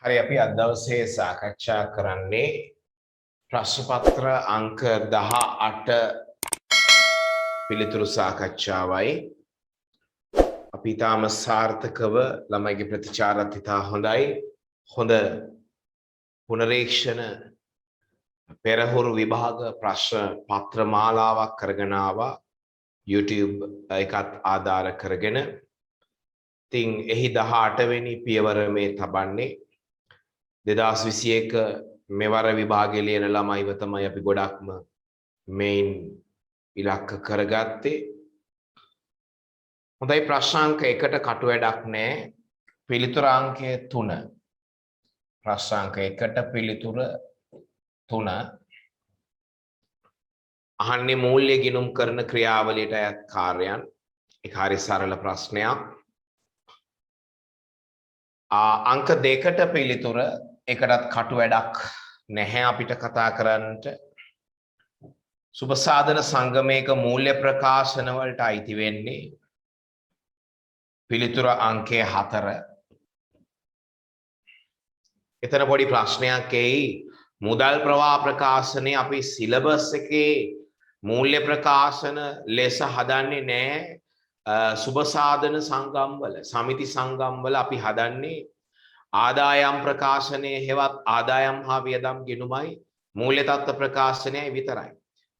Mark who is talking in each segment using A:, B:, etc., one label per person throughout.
A: හරි අපි අද දවසේ සාකච්ඡා කරන්නේ ප්‍රශ්න පත්‍ර අංක 18 පිළිතුරු සාකච්ඡාවයි. අපි තාම සාර්ථකව ළමයිගේ ප්‍රතිචාරත් ඉතා හොඳයි. හොඳ පුනරීක්ෂණ පෙරහුරු විභාග ප්‍රශ්න පත්‍ර මාලාවක් කරගෙන ආවා. YouTube එකත් ආධාර කරගෙන. ඉතින් එහි 18 වෙනි පියවර මේ තබන්නේ 2021 මෙවර විභාගය ලියන ළමයිව තමයි අපි ගොඩක්ම මේන් ඉලක්ක කරගත්තේ. හොඳයි ප්‍රශ්නාංක 1ට කටු වැඩක් නැහැ. පිළිතුර අංකය 3. ප්‍රශ්නාංක 1ට පිළිතුර 3. අහන්නේ මූල්‍ය ගිණුම් කරන ක්‍රියාවලියට අයත් කාර්යයන්. ඒක හරි සරල ප්‍රශ්නයක්. අංක 2ට පිළිතුර එකටත් කටු වැඩක් නැහැ අපිට කතා කරන්නට. සුබ සාධන සංගමයක මූල්‍ය ප්‍රකාශන වලට අයිති වෙන්නේ පිළිතුර අංකය 4. එතන පොඩි ප්‍රශ්නයක් එයි. මුදල් ප්‍රවාහ ප්‍රකාශනයේ අපි සිලබස් එකේ මූල්‍ය ප්‍රකාශන ලෙස හදන්නේ නැහැ. සුබ සාධන සංගම් වල සමිති සංගම් වල අපි හදන්නේ ආදායම් ප්‍රකාශනයේ හෙවත් ආදායම් හා වියදම් ගිණුමයි මූල්‍ය තත්ත්ව ප්‍රකාශනයයි විතරයි.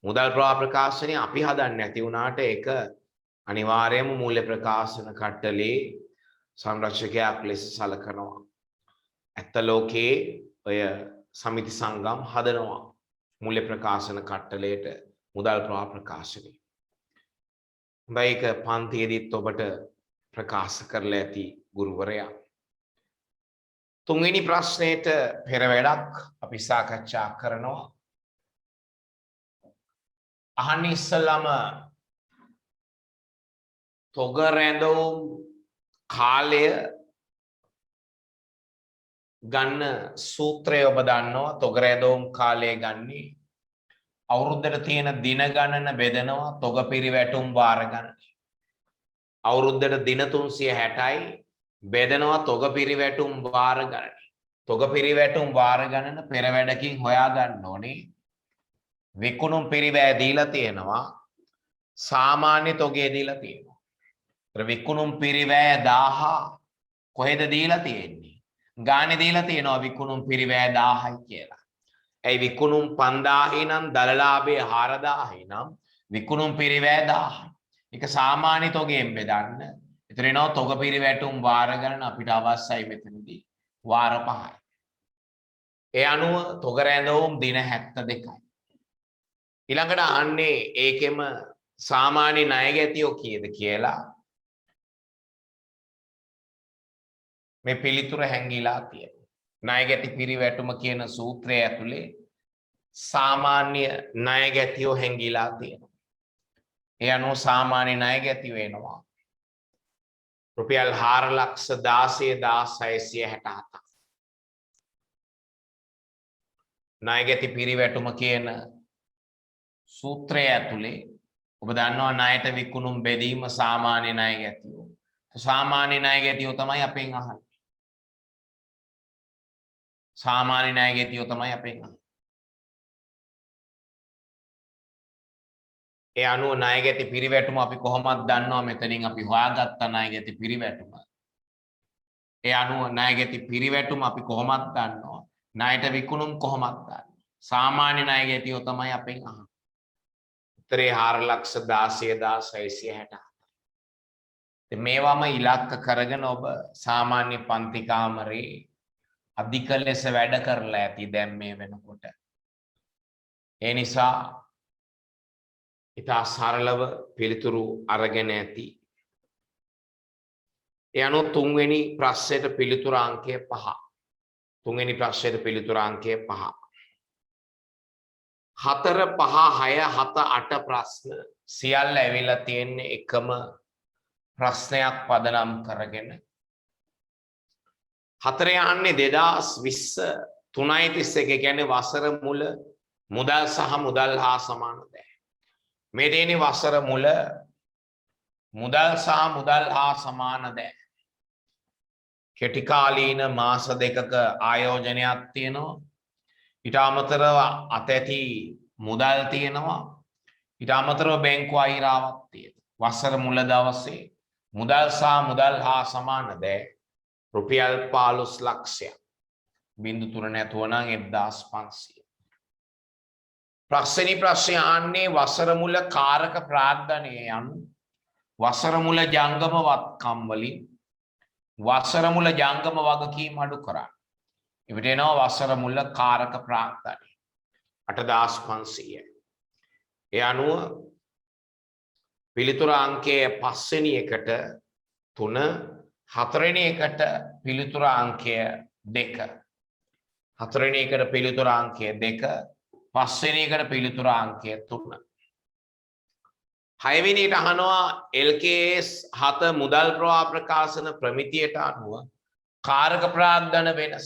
A: මුදල් ප්‍රවාහ ප්‍රකාශනය අපි හදන්නේ නැති වුණාට ඒක අනිවාර්යයෙන්ම මූල්‍ය ප්‍රකාශන කට්ටලේ සංරක්ෂකයක් ලෙස සලකනවා. ඇත්ත ලෝකයේ ඔය සමිති සංගම් හදනවා මූල්‍ය ප්‍රකාශන කට්ටලයට මුදල් ප්‍රවාහ ප්‍රකාශනය. මේක පන්තියේදීත් ඔබට ප්‍රකාශ කරලා ඇති ගුරුවරයා. තුන්වෙනි ප්‍රශ්නෙට පෙර වැඩක් අපි සාකච්ඡා කරනවා. අහන්නේ ඉස්සලම තොග රැඳවුම් කාලය ගන්න සූත්‍රය ඔබ දන්නවා. තොග රැඳවුම් කාලය ගන්නේ අවුරුද්දට තියෙන දින ගණන බෙදනවා තොග පිරිවැටුම් වාර ගණන. අවුරුද්දට දින 360යි බෙදනවා තොග පිරිවැටුම් වාර ගණන. තොග පිරිවැටුම් වාර ගණන පෙර වැඩකින් හොයා ගන්න ඕනේ. විකුණුම් පිරිවැය දීලා තියෙනවා. සාමාන්‍ය තොගේ දීලා තියෙනවා. ඒතර විකුණුම් පිරිවැය 1000 කොහෙද දීලා තියෙන්නේ? ගානේ දීලා තියෙනවා විකුණුම් පිරිවැය 1000යි කියලා. ඇයි විකුණුම් 5000යි නම් දලලාභය 4000යි නම් විකුණුම් පිරිවැය 1000යි. ඒක සාමාන්‍ය තොගෙන් බෙදන්න. ඒතර එනවා තොග පිරිවැටුම් වාර ගණන අපිට අවශ්‍යයි මෙතනදී වාර 5යි. ඒ අනුව තොග රැඳවුම් දින 72යි. ඊළඟට අහන්නේ ඒකෙම සාමාන්‍ය ණය ගැතියෝ කීයද කියලා. මේ පිළිතුර හැංගිලා තියෙනවා. ණය ගැති පිරිවැටුම කියන සූත්‍රය ඇතුලේ සාමාන්‍ය ණය ගැතියෝ හැංගිලා තියෙනවා. ඒ අනුව සාමාන්‍ය ණය ගැති වෙනවා රුපියල් 4,16,667. ණය ගැති පිරිවැටුම කියන සූත්‍රය ඇතුලේ ඔබ දන්නවා ණයට විකුණුම් බෙදීම සාමාන්‍ය ණය ගැතියෝ. සාමාන්‍ය ණය ගැතියෝ තමයි අපෙන් අහන්නේ. සාමාන්‍ය ණය ගැතියෝ තමයි අපෙන් අහන්නේ. ඒ අනුව ණය ගැති පිරිවැටුම අපි කොහොමද දන්නවා මෙතනින් අපි හොයාගත්ත ණය ගැති පිරිවැටුම. ඒ අනුව ණය ගැති පිරිවැටුම අපි කොහොමද දන්නවා? ණයට විකුණුම් කොහොමද දන්නවා? සාමාන්‍ය ණය ගැතියෝ තමයි අපෙන් අහන්නේ. උත්තරේ 4,16,667. මේවම ඉලක්ක කරගෙන ඔබ සාමාන්‍ය පන්ති කාමරේ අධික ලෙස වැඩ කරලා ඇති දැන් මේ වෙනකොට. ඒ නිසා ඉතා සරලව පිළිතුරු අරගෙන ඇති. ඒ අනුව තුන්වෙනි ප්‍රශ්නෙට පිළිතුරු අංකය 5. තුන්වෙනි ප්‍රශ්නෙට පිළිතුරු අංකය 5. 4 5 6 7 8 ප්‍රශ්න සියල්ල ඇවිල්ලා තියෙන්නේ එකම ප්‍රශ්නයක් පදනම් කරගෙන. 4 යන්නේ 2020 3.31 කියන්නේ වසර මුල මුදල් සහ මුදල් හා සමාන දෑ. මේ දෙන්නේ වසර මුල මුදල් සහ මුදල් හා සමාන දෑ. කෙටි කාලීන මාස දෙකක ආයෝජනයක් තියෙනවා. ඊට අමතරව අතැති මුදල් තියෙනවා. ඊට අමතරව බැංකු අයිරාවක් තියෙනවා. වසර මුල දවසේ මුදල් සහ මුදල් හා සමාන දෑ රුපියල් 15 ලක්ෂයක්. බින්දු තුන නැතුව නම් 1500. පස්වෙනි ප්‍රශ්නය ආන්නේ වසර මුල කාරක ප්‍රාග්ධනය යනු වසර මුල ජංගම වත්කම් වලින් වසර මුල ජංගම වගකීම් අඩු කරන්න. එවිට එනවා වසර මුල කාරක ප්‍රාග්ධනය 8500යි. ඒ අනුව පිළිතුර අංකය 5 වෙනි එකට 3, 4 වෙනි එකට පිළිතුර අංකය 2. 4 වෙනි එකට පිළිතුර අංකය 2, 5 වෙනි එකට පිළිතුර අංකය 3. 6 වෙනියට අහනවා LKS 7 මුදල් ප්‍රවාහ ප්‍රකාශන ප්‍රමිතියට අනුව කාරක ප්‍රාග්ධන වෙනස.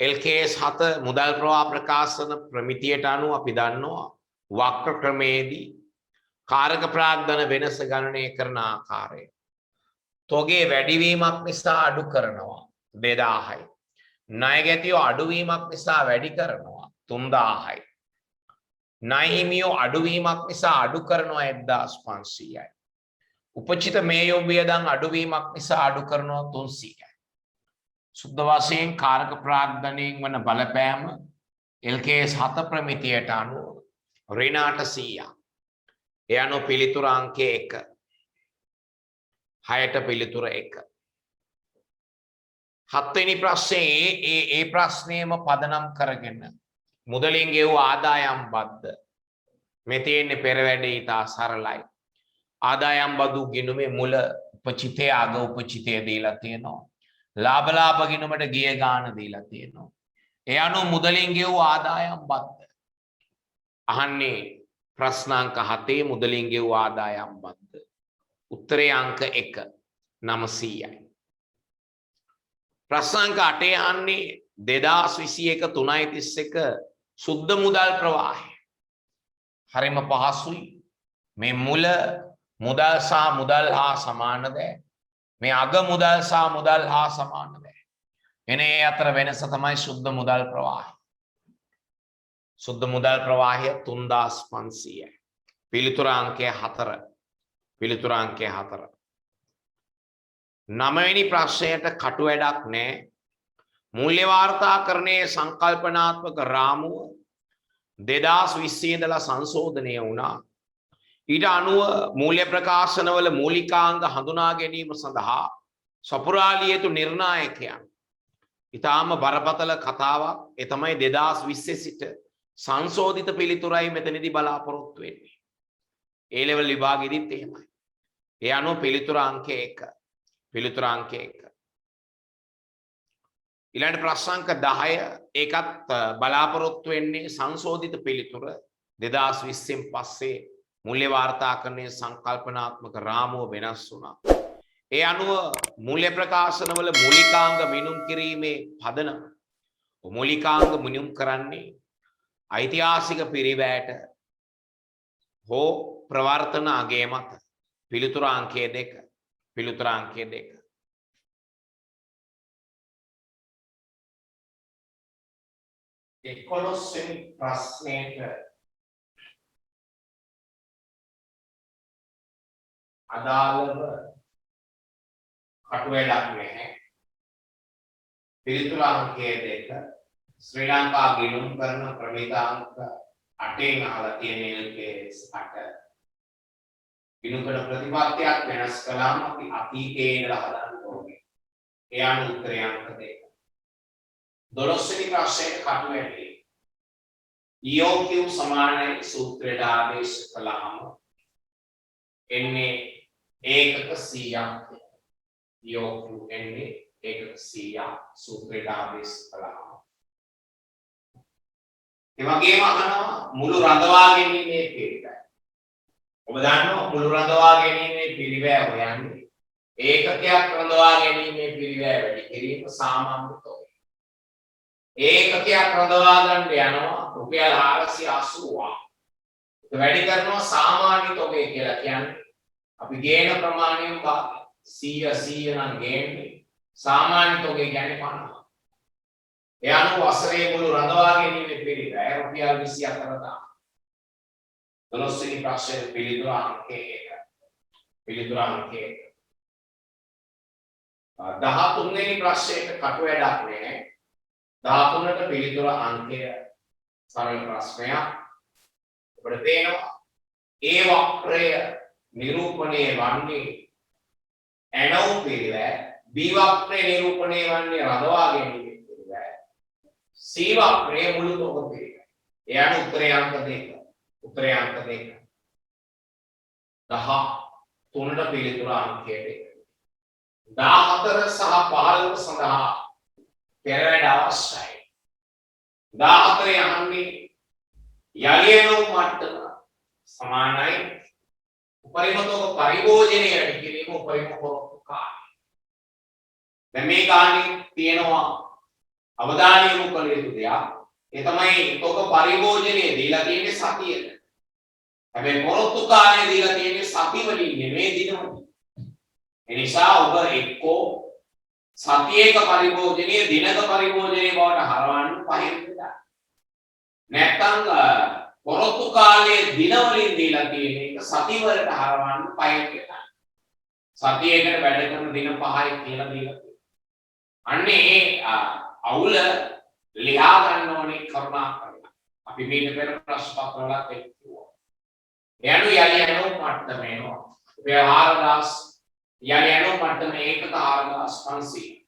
A: LKS 7 මුදල් ප්‍රවාහ ප්‍රකාශන ප්‍රමිතියට අනුව අපි දන්නවා වක්‍ර ක්‍රමයේදී කාරක ප්‍රාග්ධන වෙනස ගණනය කරන ආකාරය. තොගේ වැඩිවීමක් නිසා අඩු කරනවා 2000යි. ණය ගැතියෝ අඩුවීමක් නිසා වැඩි කරනවා 3000යි. ණය හිමියෝ අඩුවීමක් නිසා අඩු කරනවා 1500යි. උපචිත මේයෝ වියදම් අඩුවීමක් නිසා අඩු කරනවා 300යි. සුද්ධ වශයෙන් කාරක ප්‍රාග්ධනයෙන් වන බලපෑම LKS 7 ප්‍රමිතියට අනුව ඍණ 800ක්. ඒ අනුව පිළිතුර අංකය 1. 6ට පිළිතුර 1. 7 වෙනි ප්‍රශ්නේ ඒ ප්‍රශ්නේම පදනම් කරගෙන මුදලින් ගෙවූ ආදායම් බද්ද මේ තියෙන්නේ පෙර වැඩේ ඉතා සරලයි. ආදායම් බදු ගිණුමේ මුල උපචිතය අග උපචිතය දීලා තියෙනවා. ලාභ ගිණුමට ගිය ගාන දීලා තියෙනවා. ඒ අනුව මුදලින් ගෙවූ ආදායම් බද්ද අහන්නේ ප්‍රශ්නාංක 7 මුදලින් ගෙවූ ආදායම් බද්ද. උත්තරේ අංක 1 900යි. ප්‍රශ්නාංක 8 අහන්නේ 2021 3.31 සුද්ධ මුදල් ප්‍රවාහය. හරිම පහසුයි. මේ මුල මුදල් සහ මුදල් හා සමානද? මේ අග මුදල් සහ මුදල් හා සමානද? එනේ අතර වෙනස තමයි සුද්ධ මුදල් ප්‍රවාහය. සුද්ධ මුදල් ප්‍රවාහය 3500යි. පිළිතුර අංකය 4. පිළිතුර අංකය 4. 9 වෙනි ප්‍රශ්නයට කටු වැඩක් නැහැ. මූල්‍ය වාර්තාකරණයේ සංකල්පනාත්මක රාමුව 2020 ඉඳලා සංශෝධනය වුණා. ඊට අනුව මූල්‍ය ප්‍රකාශනවල මූලිකාංග හඳුනා ගැනීම සඳහා සපුරාලිය යුතු නිර්ණායකයන්. ඊටාම බරපතල කතාවක්. ඒ තමයි 2020 සිට සංශෝධිත පිළිතුරයි මෙතනදී බලාපොරොත්තු වෙන්නේ. ඒ ලෙවල් විභාගෙදිත් එහෙමයි. ඒ අනුව පිළිතුර අංක 1. පිළිතුර අංක 1. ඊළඟ ප්‍රශ්නාංක 10 ඒකත් බලාපොරොත්තු වෙන්නේ සංශෝධිත පිළිතුර 2020න් පස්සේ මූල්‍ය වාර්තාකරණයේ සංකල්පනාත්මක රාමුව වෙනස් වුණා. ඒ අනුව මූල්‍ය ප්‍රකාශනවල මූලිකාංග මිනුම් කිරීමේ පදනම මූලිකාංග මිනුම් කරන්නේ ඓතිහාසික පිරිවැයට හෝ ප්‍රවර්තන අගය මත. පිළිතුර අංකය 2. පිළිතුර අංකය 2. 11 වෙනි ප්‍රශ්නයට අදාළව කටු වැඩක් නැහැ. පිළිතුර අංකය 2. ශ්‍රී ලංකා ගිණුම් කරන ප්‍රමිතාංක 8න් අහලා තියෙන LKS 8. ගිණුම් කරන ප්‍රතිපත්තියක් වෙනස් කළාම අපි අතීතයේ ඉඳලා හදන්න ඕනේ. ඒ අනුව උත්තරය අංක 2. 12 වෙනි ප්‍රශ්නයේ කටු වැඩේ EOQ සමානයි සූත්‍රයට ආදේශ කළාම එන්නේ ඒකක 100ක්. EOQ එන්නේ ඒකක 100ක් සූත්‍රයට ආදේශ කළාම. ඒ වගේම අහනවා මුළු රඳවා ගැනීමේ පිළිවෙල. ඔබ දන්නවා මුළු රඳවා ගැනීමේ පිළිවෙල හොයන්නේ ඒකකයක් රඳවා ගැනීමේ පිළිවෙල වැඩි කිරීම සාමාන්‍ය තොගය. ඒකකයක් රඳවා ගන්න යනවා රුපියල් 480ක්. ඒක වැඩි කරනවා සාමාන්‍ය තොගය කියලා කියන්නේ අපි ගේන ප්‍රමාණයෙන් භාගය. 100 නම් ගේන්නේ සාමාන්‍ය තොගේ කියන්නේ 50. ඒ අනුව වසරේ මුළු රඳවා ගැනීමේ පිළිවෙල රුපියල් 24000. 12 වෙනි ප්‍රශ්නේ පිළිතුර අංකය 1. පිළිතුර අංකය 1. 13 වෙනි ප්‍රශ්නයට කටු වැඩක් නෑ. 13ට පිළිතුර අංකය සරල ප්‍රශ්නයක්. ඔබට තේනවා ඒ වක්‍රය නිරූපණය වන්නේ ඇනෝ පිළිවෙල, B වක්‍රය නිරූපණය වන්නේ රඳවා ගැනීමේ පිළිවෙල, C වක්‍රය මුළු තොග පිළිවෙල. එයාට උත්තරේ අංක 2. උත්තරේ අංක 2. 13ට පිළිතුර අංකයට 14 සහ 15 සඳහා පෙරවැඩ අවශ්‍යයි. 14 යන්නේ යලියනෝ මට්ටම සමානයි උපරිම තොග පරිභෝජනය වැඩි කිරීම උපරිම පොරොත්තු කාලය. දැන් මේ කාලේ තියෙනවා අවධානය යොමු කළ යුතු දෙයක්. ඒ තමයි තොග පරිභෝජනය දීලා තියෙන්නේ සතියට. හැබැයි පොරොත්තු කාලය දීලා තියෙන්නේ සති වලින් නෙමෙයි දිනවලින්. එනිසා ඔබ එක්කෝ සතියේක පරිභෝජනීය දිනක පරිභෝජනීය බවට හරවන්න පහෙන් දෙන්න. නැත්නම් පොරොත්තු කාලයේ දින වලින් දීලා තියෙන එක සති වලට හරවන්න පහෙන් දෙන්න. සතියේකට වැඩ කරන දින 5යි කියලා දීලා තියෙනවා. අන්නේ ඒ අවුල ලියා ගන්න ඕනේ කරුණා කරලා. අපි මේක පෙර ප්‍රශ්න පත්‍ර වල එක්කුවා. යනු යලියනෝ මට්ටම එනවා. ඔබේ 4000 යලියනෝ මට්ටම 4500.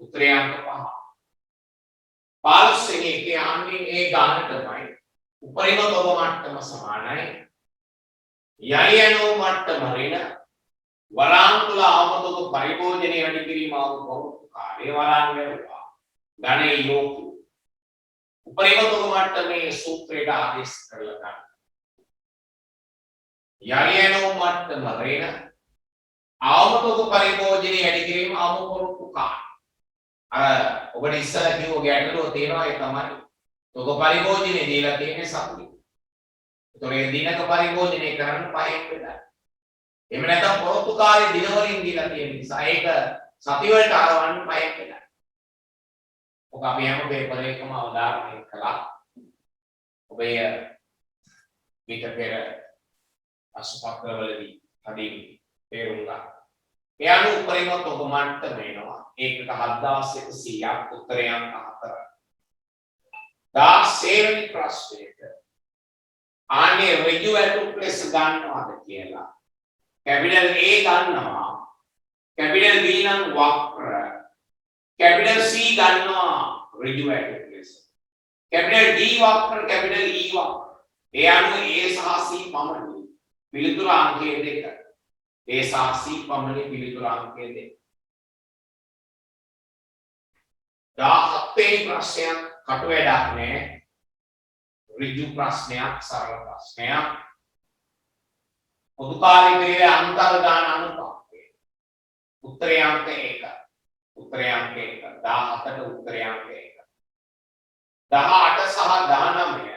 A: උත්තරය අංක 5. 15 වෙනි එකේ යන්නේ ඒ ගාන තමයි උපරිම තොග මට්ටම සමානයි යලියනෝ මට්ටම ඍණ වරාන් තුල අවමතොග පරිභෝජනය වැඩි කිරීම අවුරුදු කාලේ වරාන් වේවා ගණේ යෝග උපරිම තොග මට්ටමේ සූත්‍රයට ආදේශ කරලා ගන්න. යලියනෝ මට්ටම ඍණ අවමතොග පරිභෝජනය වැඩි කිරීම අවුරුදු කාලේ. ඔබට ඉස්සර කිව්ව ගැටලුව තියෙනවා ඒ තමයි තොග පරිභෝජනය දීලා තියෙන්නේ සතිය. ඒතොර ඒ දිනක පරිභෝජනය කරන්න 5ක් වෙලා. එහෙම නැත්නම් පොරොත්තු කාලේ දින වලින් දීලා තියෙන නිසා ඒක සති වලට ආරවන්න 5ක් වෙලා. ඔක අපි හැම පේපර් එකකම අවධාරණය කළා. ඔබේ මේක පෙර අසුපත්‍රවලදී කඩින් තේරුම් ගන්න. ඒ අනුව උපරිම තොග මට්ටම වෙනවා. ඒකක 7100ක් උත්තරය අංක 4. 16 වෙනි ප්‍රශ්නයට ආනේ ඍජු වැටුප් ලෙස ගන්නවාද කියලා. කැපිටල් A ගන්නවා. කැපිටල් B නම් වක්‍ර. කැපිටල් C ගන්නවා ඍජු වැටුප් ලෙස. කැපිටල් D වක්‍ර, කැපිටල් E වක්‍ර. ඒ අනුව A සහ C පමණයි. පිළිතුර අංකය 2. A සහ C පමණයි පිළිතුර අංකය 2. 17 වෙනි ප්‍රශ්නයක් කටු වැඩක් නෑ. ඍජු ප්‍රශ්නයක්, සරල ප්‍රශ්නයක්. පොදු කාර්ය පිළිවෙල අන්තර්ගාන අනුපාතය. උත්තරය අංක 1. උත්තරය අංක 1. 17ට උත්තරය අංක 1. 18 සහ 19.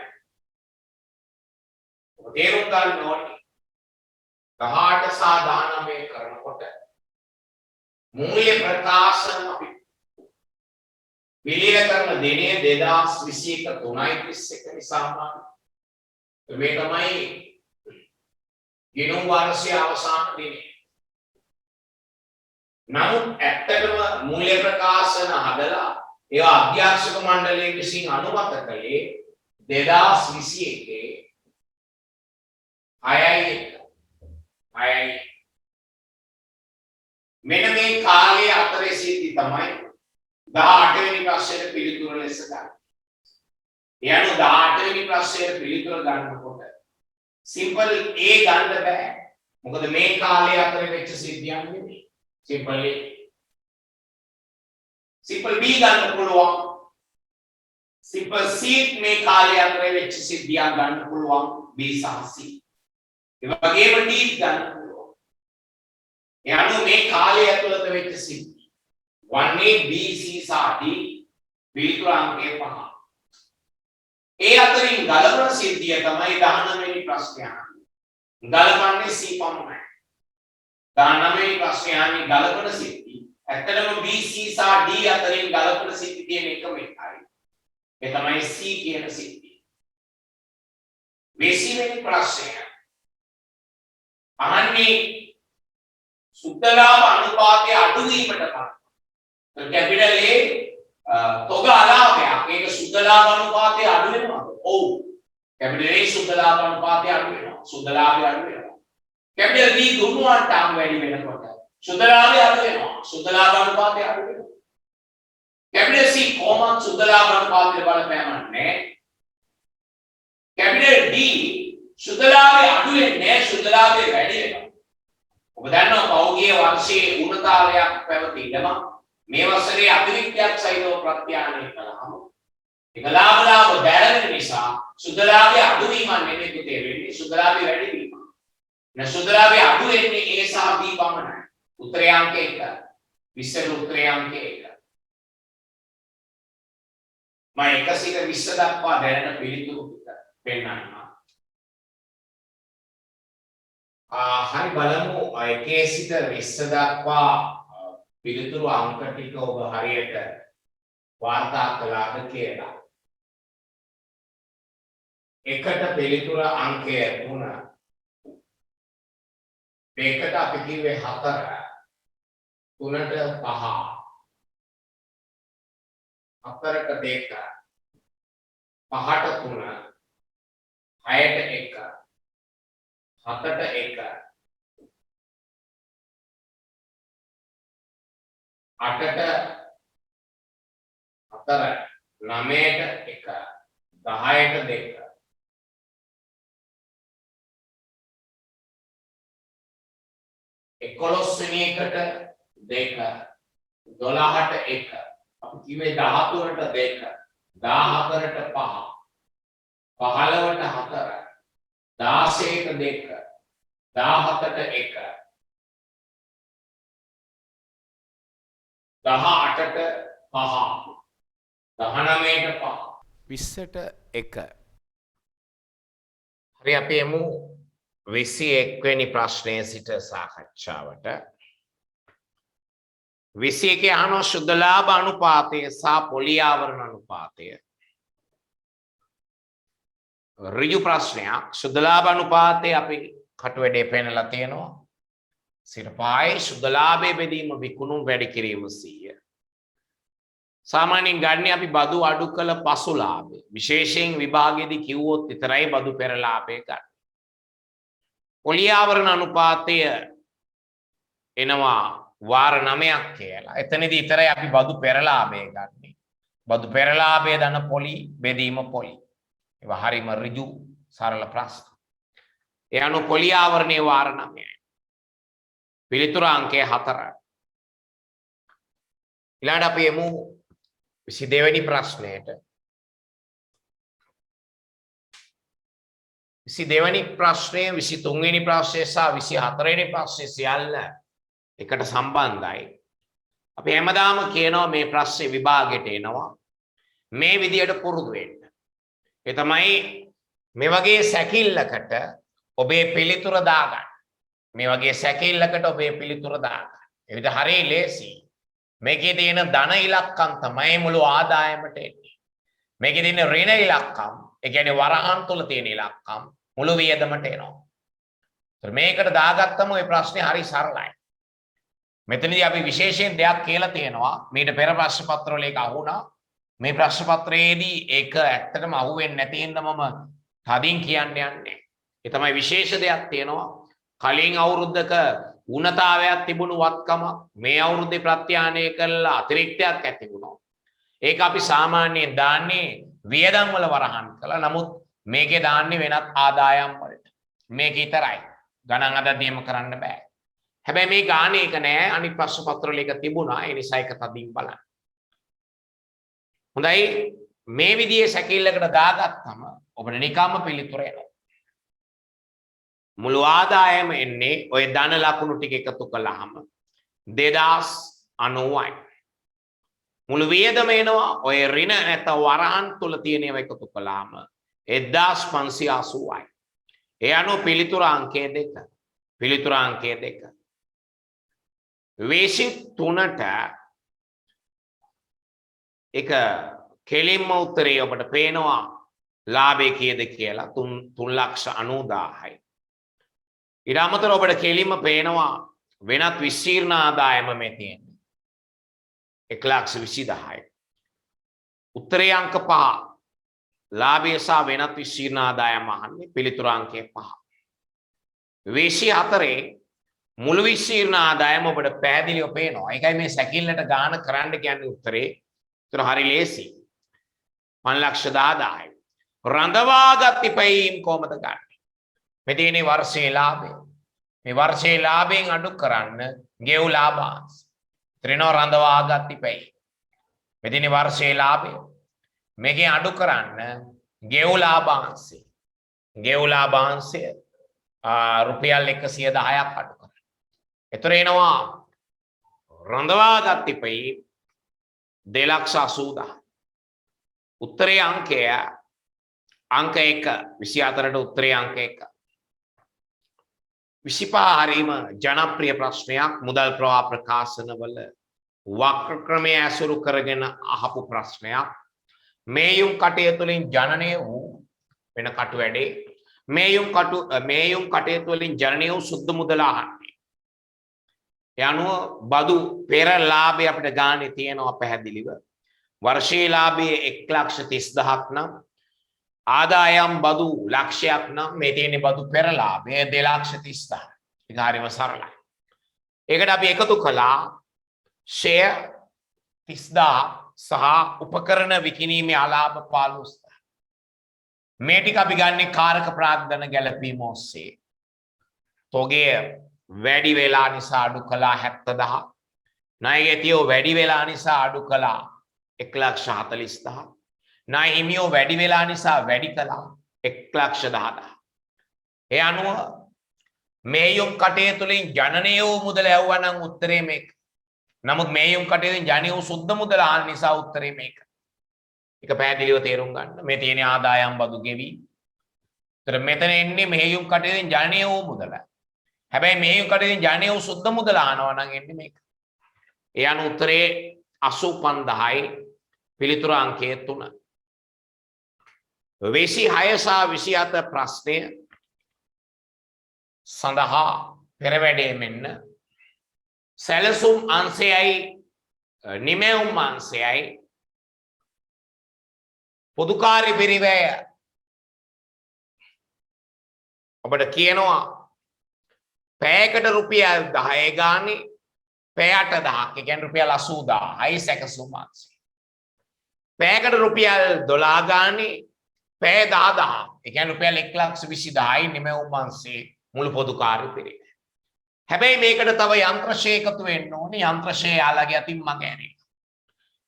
A: ඔබ තේරුම් ගන්න ඕනේ. 18 සහ 19 කරනකොට මූල්‍ය ප්‍රකාශන අපි පිළියෙල කරන දිනය 2021 3:31 නිසා මේ තමයි ගිණුම් වර්ෂයේ අවසාන දිනය. නමුත් ඇත්තටම මූල්‍ය ප්‍රකාශන හදලා ඒවා අධ්‍යක්ෂක මණ්ඩලය විසින් අනුමත කළේ 2021 6යි. මෙන්න මේ කාලයේ අතරේ සිද්ධි තමයි 18 වෙනි ප්‍රශ්නෙට පිළිතුර ලෙස ගන්න. ඒ අනුව 18 වෙනි ප්‍රශ්නෙට පිළිතුර ගන්නකොට සිම්පල් A ගන්න බෑ. මොකද මේ කාලේ අතරේ වෙච්ච සිද්ධියක් නෙමෙයි. Simple A. සිම්පල් B ගන්න පුළුවන්. සිම්පල් C මේ කාලේ අතරේ වෙච්ච සිද්ධියක් ගන්න පුළුවන් B සහ C. ඒ වගේම D ගන්න පුළුවන්. ඒ අනුව මේ කාලේ ඇතුළත වෙච්ච සිද්ධි වන්නේ B C සහ D පිළිතුර අංකය 5. ඒ අතරින් ගලපන සිද්ධිය තමයි 19 වෙනි ප්‍රශ්නය. ගලපන්නේ C පමණයි. 19 ප්‍රශ්නේ අහන්නේ ගලපන සිද්ධි. ඇත්තටම B C සහ D අතරින් ගලපන සිද්ධි තියෙන එකම එකයි. ඒ තමයි C කියන සිද්ධිය. 20 වෙනි ප්‍රශ්නය අහන්නේ සුද්ධ ලාභ අනුපාතය අඩු වීමට පත්. Capital A තොග අලාභයක්. ඒක සුද්ධ ලාභ අනුපාතය අඩු වෙනවද? ඔව්. කැපිටල් A සුද්ධ ලාභ අනුපාතය අඩු වෙනවා. සුද්ධ ලාභය අඩු වෙනවා. කැපිටල් B දුන්නු අට්ටම් වැඩි වෙනකොට සුද්ධ ලාභය අඩු වෙනවා. සුද්ධ ලාභ අනුපාතය අඩු වෙනවා. කැපිටල් C කොහොමද සුද්ධ ලාභ අනුපාතය බලපෑමක් නැහැ. කැපිටල් D සුද්ධ ලාභය අඩු වෙන්නේ සුද්ධ ලාභය වැඩි වෙනවා. ඔබ දන්නවා පෞද්ගලික වර්ෂයේ උණතාවයක් පැවතිනවා. මේ වසරේ අතිරික්තයක් සහිතව ප්‍රත්‍යානය කළාම ඒක ලාභ බැලෙන නිසා සුද්ධ ලාභය අඩු වීමක් නෙමෙයි පුතේ වෙන්නේ සුද්ධ ලාභය වැඩි වීමක්. නේ සුද්ධ ලාභය අඩු වෙන්නේ A සහ B පමණයි. උත්තරේ අංක 1. 20 උත්තරේ අංක 1. මම 1 සිට 20 දක්වා දැනට පිළිතුරු පෙන්නන්නම්. හරි බලමු 1 සිට 20 දක්වා පිළිතුරු අංක ටික ඔබ හරියට වාර්තා කළාද කියලා. එකට පිළිතුර අංකය 3. දෙකට අපි කිව්වේ 4. 3ට 5. 4ට 2. 5ට 3. 6ට 1. 7ට 1. 8ට 4. 9ට 1. 10ට 2. 11 වෙනි එකට 2. 12ට 1. අපි කිව්වේ 13ට 2. 14ට 5. 15ට 4. 16ට 2. 17ට 1. 18ට 5. 19ට 5. 20ට 1. හරි අපි එමු 21 වෙනි ප්‍රශ්නයේ සිට සාකච්ඡාවට. 21 අහන සුද්ධ ලාභ අනුපාතය සහ පොලි ආවරණ අනුපාතය. ඍජු ප්‍රශ්නයක්. සුද්ධ ලාභ අනුපාතය අපි කටුවැඩේ පෙන්නලා තියෙනවා. 0.5 සුද්ධ ලාභයේ බෙදීම විකුණුම් වැඩි කිරීම 100. සාමාන්‍යයෙන් ගන්නේ අපි බදු අඩු කළ පසු ලාභය. විශේෂයෙන් විභාගයේදී කිව්වොත් විතරයි බදු පෙර ලාභය ගන්න. පොලි ආවරණ අනුපාතය එනවා වාර 9ක් කියලා. එතනදී විතරයි අපි බදු පෙර ලාභය ගන්නෙ. බදු පෙර ලාභය දන පොලි බෙදීම පොලි. ඒවා හරිම ඍජු සරල ප්‍රශ්න. ඒ අනුව පොලි ආවරණයේ වාර 9යි. පිළිතුර අංකය 4. ඊළඟට අපි එමු 22 වෙනි ප්‍රශ්නයට. 22 වෙනි ප්‍රශ්නය 23 වෙනි ප්‍රශ්නය සහ 24 වෙනි ප්‍රශ්නය සියල්ල එකට සම්බන්ධයි. අපි හැමදාම කියනවා මේ ප්‍රශ්නේ විභාගයට එනවා. මේ විදියට පුරුදු වෙන්න. ඒ තමයි මේ වගේ සැකිල්ලකට ඔබේ පිළිතුර දාගන්න. මේ වගේ සැකිල්ලකට ඔබේ පිළිතුර දාගන්න. ඒ විදිහ හරිය ලේසි. මේකේ තියෙන ධන ඉලක්කම් තමයි මුළු ආදායමට එන්නේ. මේකේ තියෙන ඍණ ඉලක්කම්, ඒ කියන්නේ වරහන් තුල තියෙන ඉලක්කම් මුළු වියදමට එනවා. ඒත් මේකට දාගත්තම ওই ප්‍රශ්නේ හරි සරලයි. මෙතනදී අපි විශේෂයෙන් දෙයක් කියලා තියෙනවා. මීට පෙර ප්‍රශ්න පත්‍රවල ඒක අහුණා. මේ ප්‍රශ්න පත්‍රයේදී ඒක ඇත්තටම අහුවෙන්නේ නැති හින්දා මම තදින් කියන්න යන්නේ. ඒ තමයි විශේෂ දෙයක් තියෙනවා. කලින් අවුරුද්දක උණතාවයක් තිබුණු වත්කම මේ අවුරුද්දේ ප්‍රත්‍යානය කළා අතිරික්තයක් ඇති වුණා. ඒක අපි සාමාන්‍යයෙන් දාන්නේ වියදම් වල වරහන් කළා. නමුත් මේකේ දාන්නේ වෙනත් ආදායම් වලට. මේක විතරයි. ගණන් අද නියම කරන්න බෑ. හැබැයි මේ ගානේ එක නෑ. අනිත් ප්‍රශ්න පත්‍රවල එක තිබුණා. ඒ නිසා ඒක තදින් බලන්න. හොඳයි මේ විදිහේ සැකෙල්ලකට දාගත්තම ඔබට නිකම්ම පිළිතුර එනවා. මුළු ආදායම එන්නේ ඔය ධන ලකුණු ටික එකතු කළාම 2090යි. මුළු වියදම එනවා ඔය ඍණ නැත්නම් වරහන් තුල තියෙන ඒවා එකතු කළාම 1580යි. ඒ අනුව පිළිතුර අංකය 2. පිළිතුර අංකය 2. 23ට එක කෙලින්ම උත්තරේ ඔබට පේනවා ලාභය කීයද කියලා 3,90,000යි. ඊට අමතරව ඔබට කෙලින්ම පේනවා වෙනත් විස්තීර්ණ ආදායම මේ තියෙන්නේ 1,20,000යි. උත්තරේ අංක 5 ලාභය සහ වෙනත් විස්තීර්ණ ආදායම අහන්නේ පිළිතුරු අංකය 5. 24 මුළු විස්තීර්ණ ආදායම ඔබට පැහැදිලිව පේනවා. ඒකයි මේ සැකිල්ලට ගාන කරන්න කියන්නේ උත්තරේ. ඒතර හරි ලේසි. 5,10,000යි. රඳවාගත් ඉපැයීම් කොහමද ගන්න? මෙතන වර්ෂයේ ලාභය. මේ වර්ෂයේ ලාභයෙන් අඩු කරන්න ගෙව් ලාභාංශ. ත්‍රිනෝ රඳවාගත් ඉපැයීම්. මෙතන වර්ෂයේ ලාභය. මේකෙන් අඩු කරන්න ගෙව් ලාභාංශය. ගෙව් ලාභාංශය රුපියල් 110ක් අඩු කරන්න. ඒතර එනවා රඳවාගත් ඉපැයීම් 2,80,000. උත්තරේ අංකය අංක 1 24ට උත්තරේ අංක 1. 25 හරීම ජනප්‍රිය ප්‍රශ්නයක් මුදල් ප්‍රවාහ ප්‍රකාශනවල වක්‍ර ක්‍රමය ඇසුරු කරගෙන අහපු ප්‍රශ්නයක්. මේයුම් කටයුතු වලින් ජනනය වූ වෙන කටු වැඩේ මේයුම් කටයුතු වලින් ජනනය වූ සුද්ධ මුදල අහන්නේ. ඒ අනුව බදු පෙර ලාභය අපිට ගානේ තියෙනවා පැහැදිලිව. වර්ෂයේ ලාභයේ 1,30,000ක් නම් ආදායම් බදු ලක්ෂයක් නම් මේ තියෙන බදු පෙර ලාභය 2,30,000. ඒක හරිම සරලයි. ඒකට අපි එකතු කළා ෂෙයා 30,000 සහ උපකරණ විකිණීමේ අලාභ 15,000. මේ ටික අපි ගන්නේ කාරක ප්‍රාග්ධන ගැලපීම ඔස්සේ. තොගය වැඩි වෙලා නිසා අඩු කළා 70,000. ණයගැතියෝ වැඩි වෙලා නිසා අඩු කළා 1,40,000. ණය හිමියෝ වැඩි වෙලා නිසා වැඩි කළා 1,10,000. ඒ අනුව මේයුම් කටයුතු වලින් ජනනය වූ මුදල යවුවා නම් උත්තරේ මේක. නමුත් මේයුම් කටයුතුෙන් ජනනය වූ සුද්ධ මුදල ආන නිසා උත්තරේ මේක. ඒක පැහැදිලිව තේරුම් ගන්න. මේ තියෙන ආදායම් බදු ගෙවි. ඒතර මෙතන එන්නේ මේයුම් කටයුතුෙන් ජනනය වූ මුදල. හැබැයි මේයුම් කටයුතුෙන් ජනනය වූ සුද්ධ මුදල ආනවා නම් එන්නේ මේක. ඒ අනුව උත්තරේ 85,000යි පිළිතුරු අංකය 3. 26 සහ 27 ප්‍රශ්නය සඳහා පෙරවැඩේ මෙන්න සැලසුම් අංශයයි නිමැවුම් අංශයයි පොදුකාර්ය පිරිවැය ඔබට කියනවා පැයකට රුපියල් 10 ගානේ පැය 8,000ක් ඒ කියන්නේ රුපියල් 80,000යි සැකසුම් අංශය. පැයකට රුපියල් 12 ගානේ පැය 10,000 ඒ කියන්නේ රුපියල් 1,20,000යි නිමැවුම් අංශයේ මුළු පොදුකාර්ය පිරිවැය. හැබැයි මේකට තව යන්ත්‍රශය එකතු වෙන්න ඕනේ. යන්ත්‍රශය යාළගේ අතින් මග ඇරෙනවා.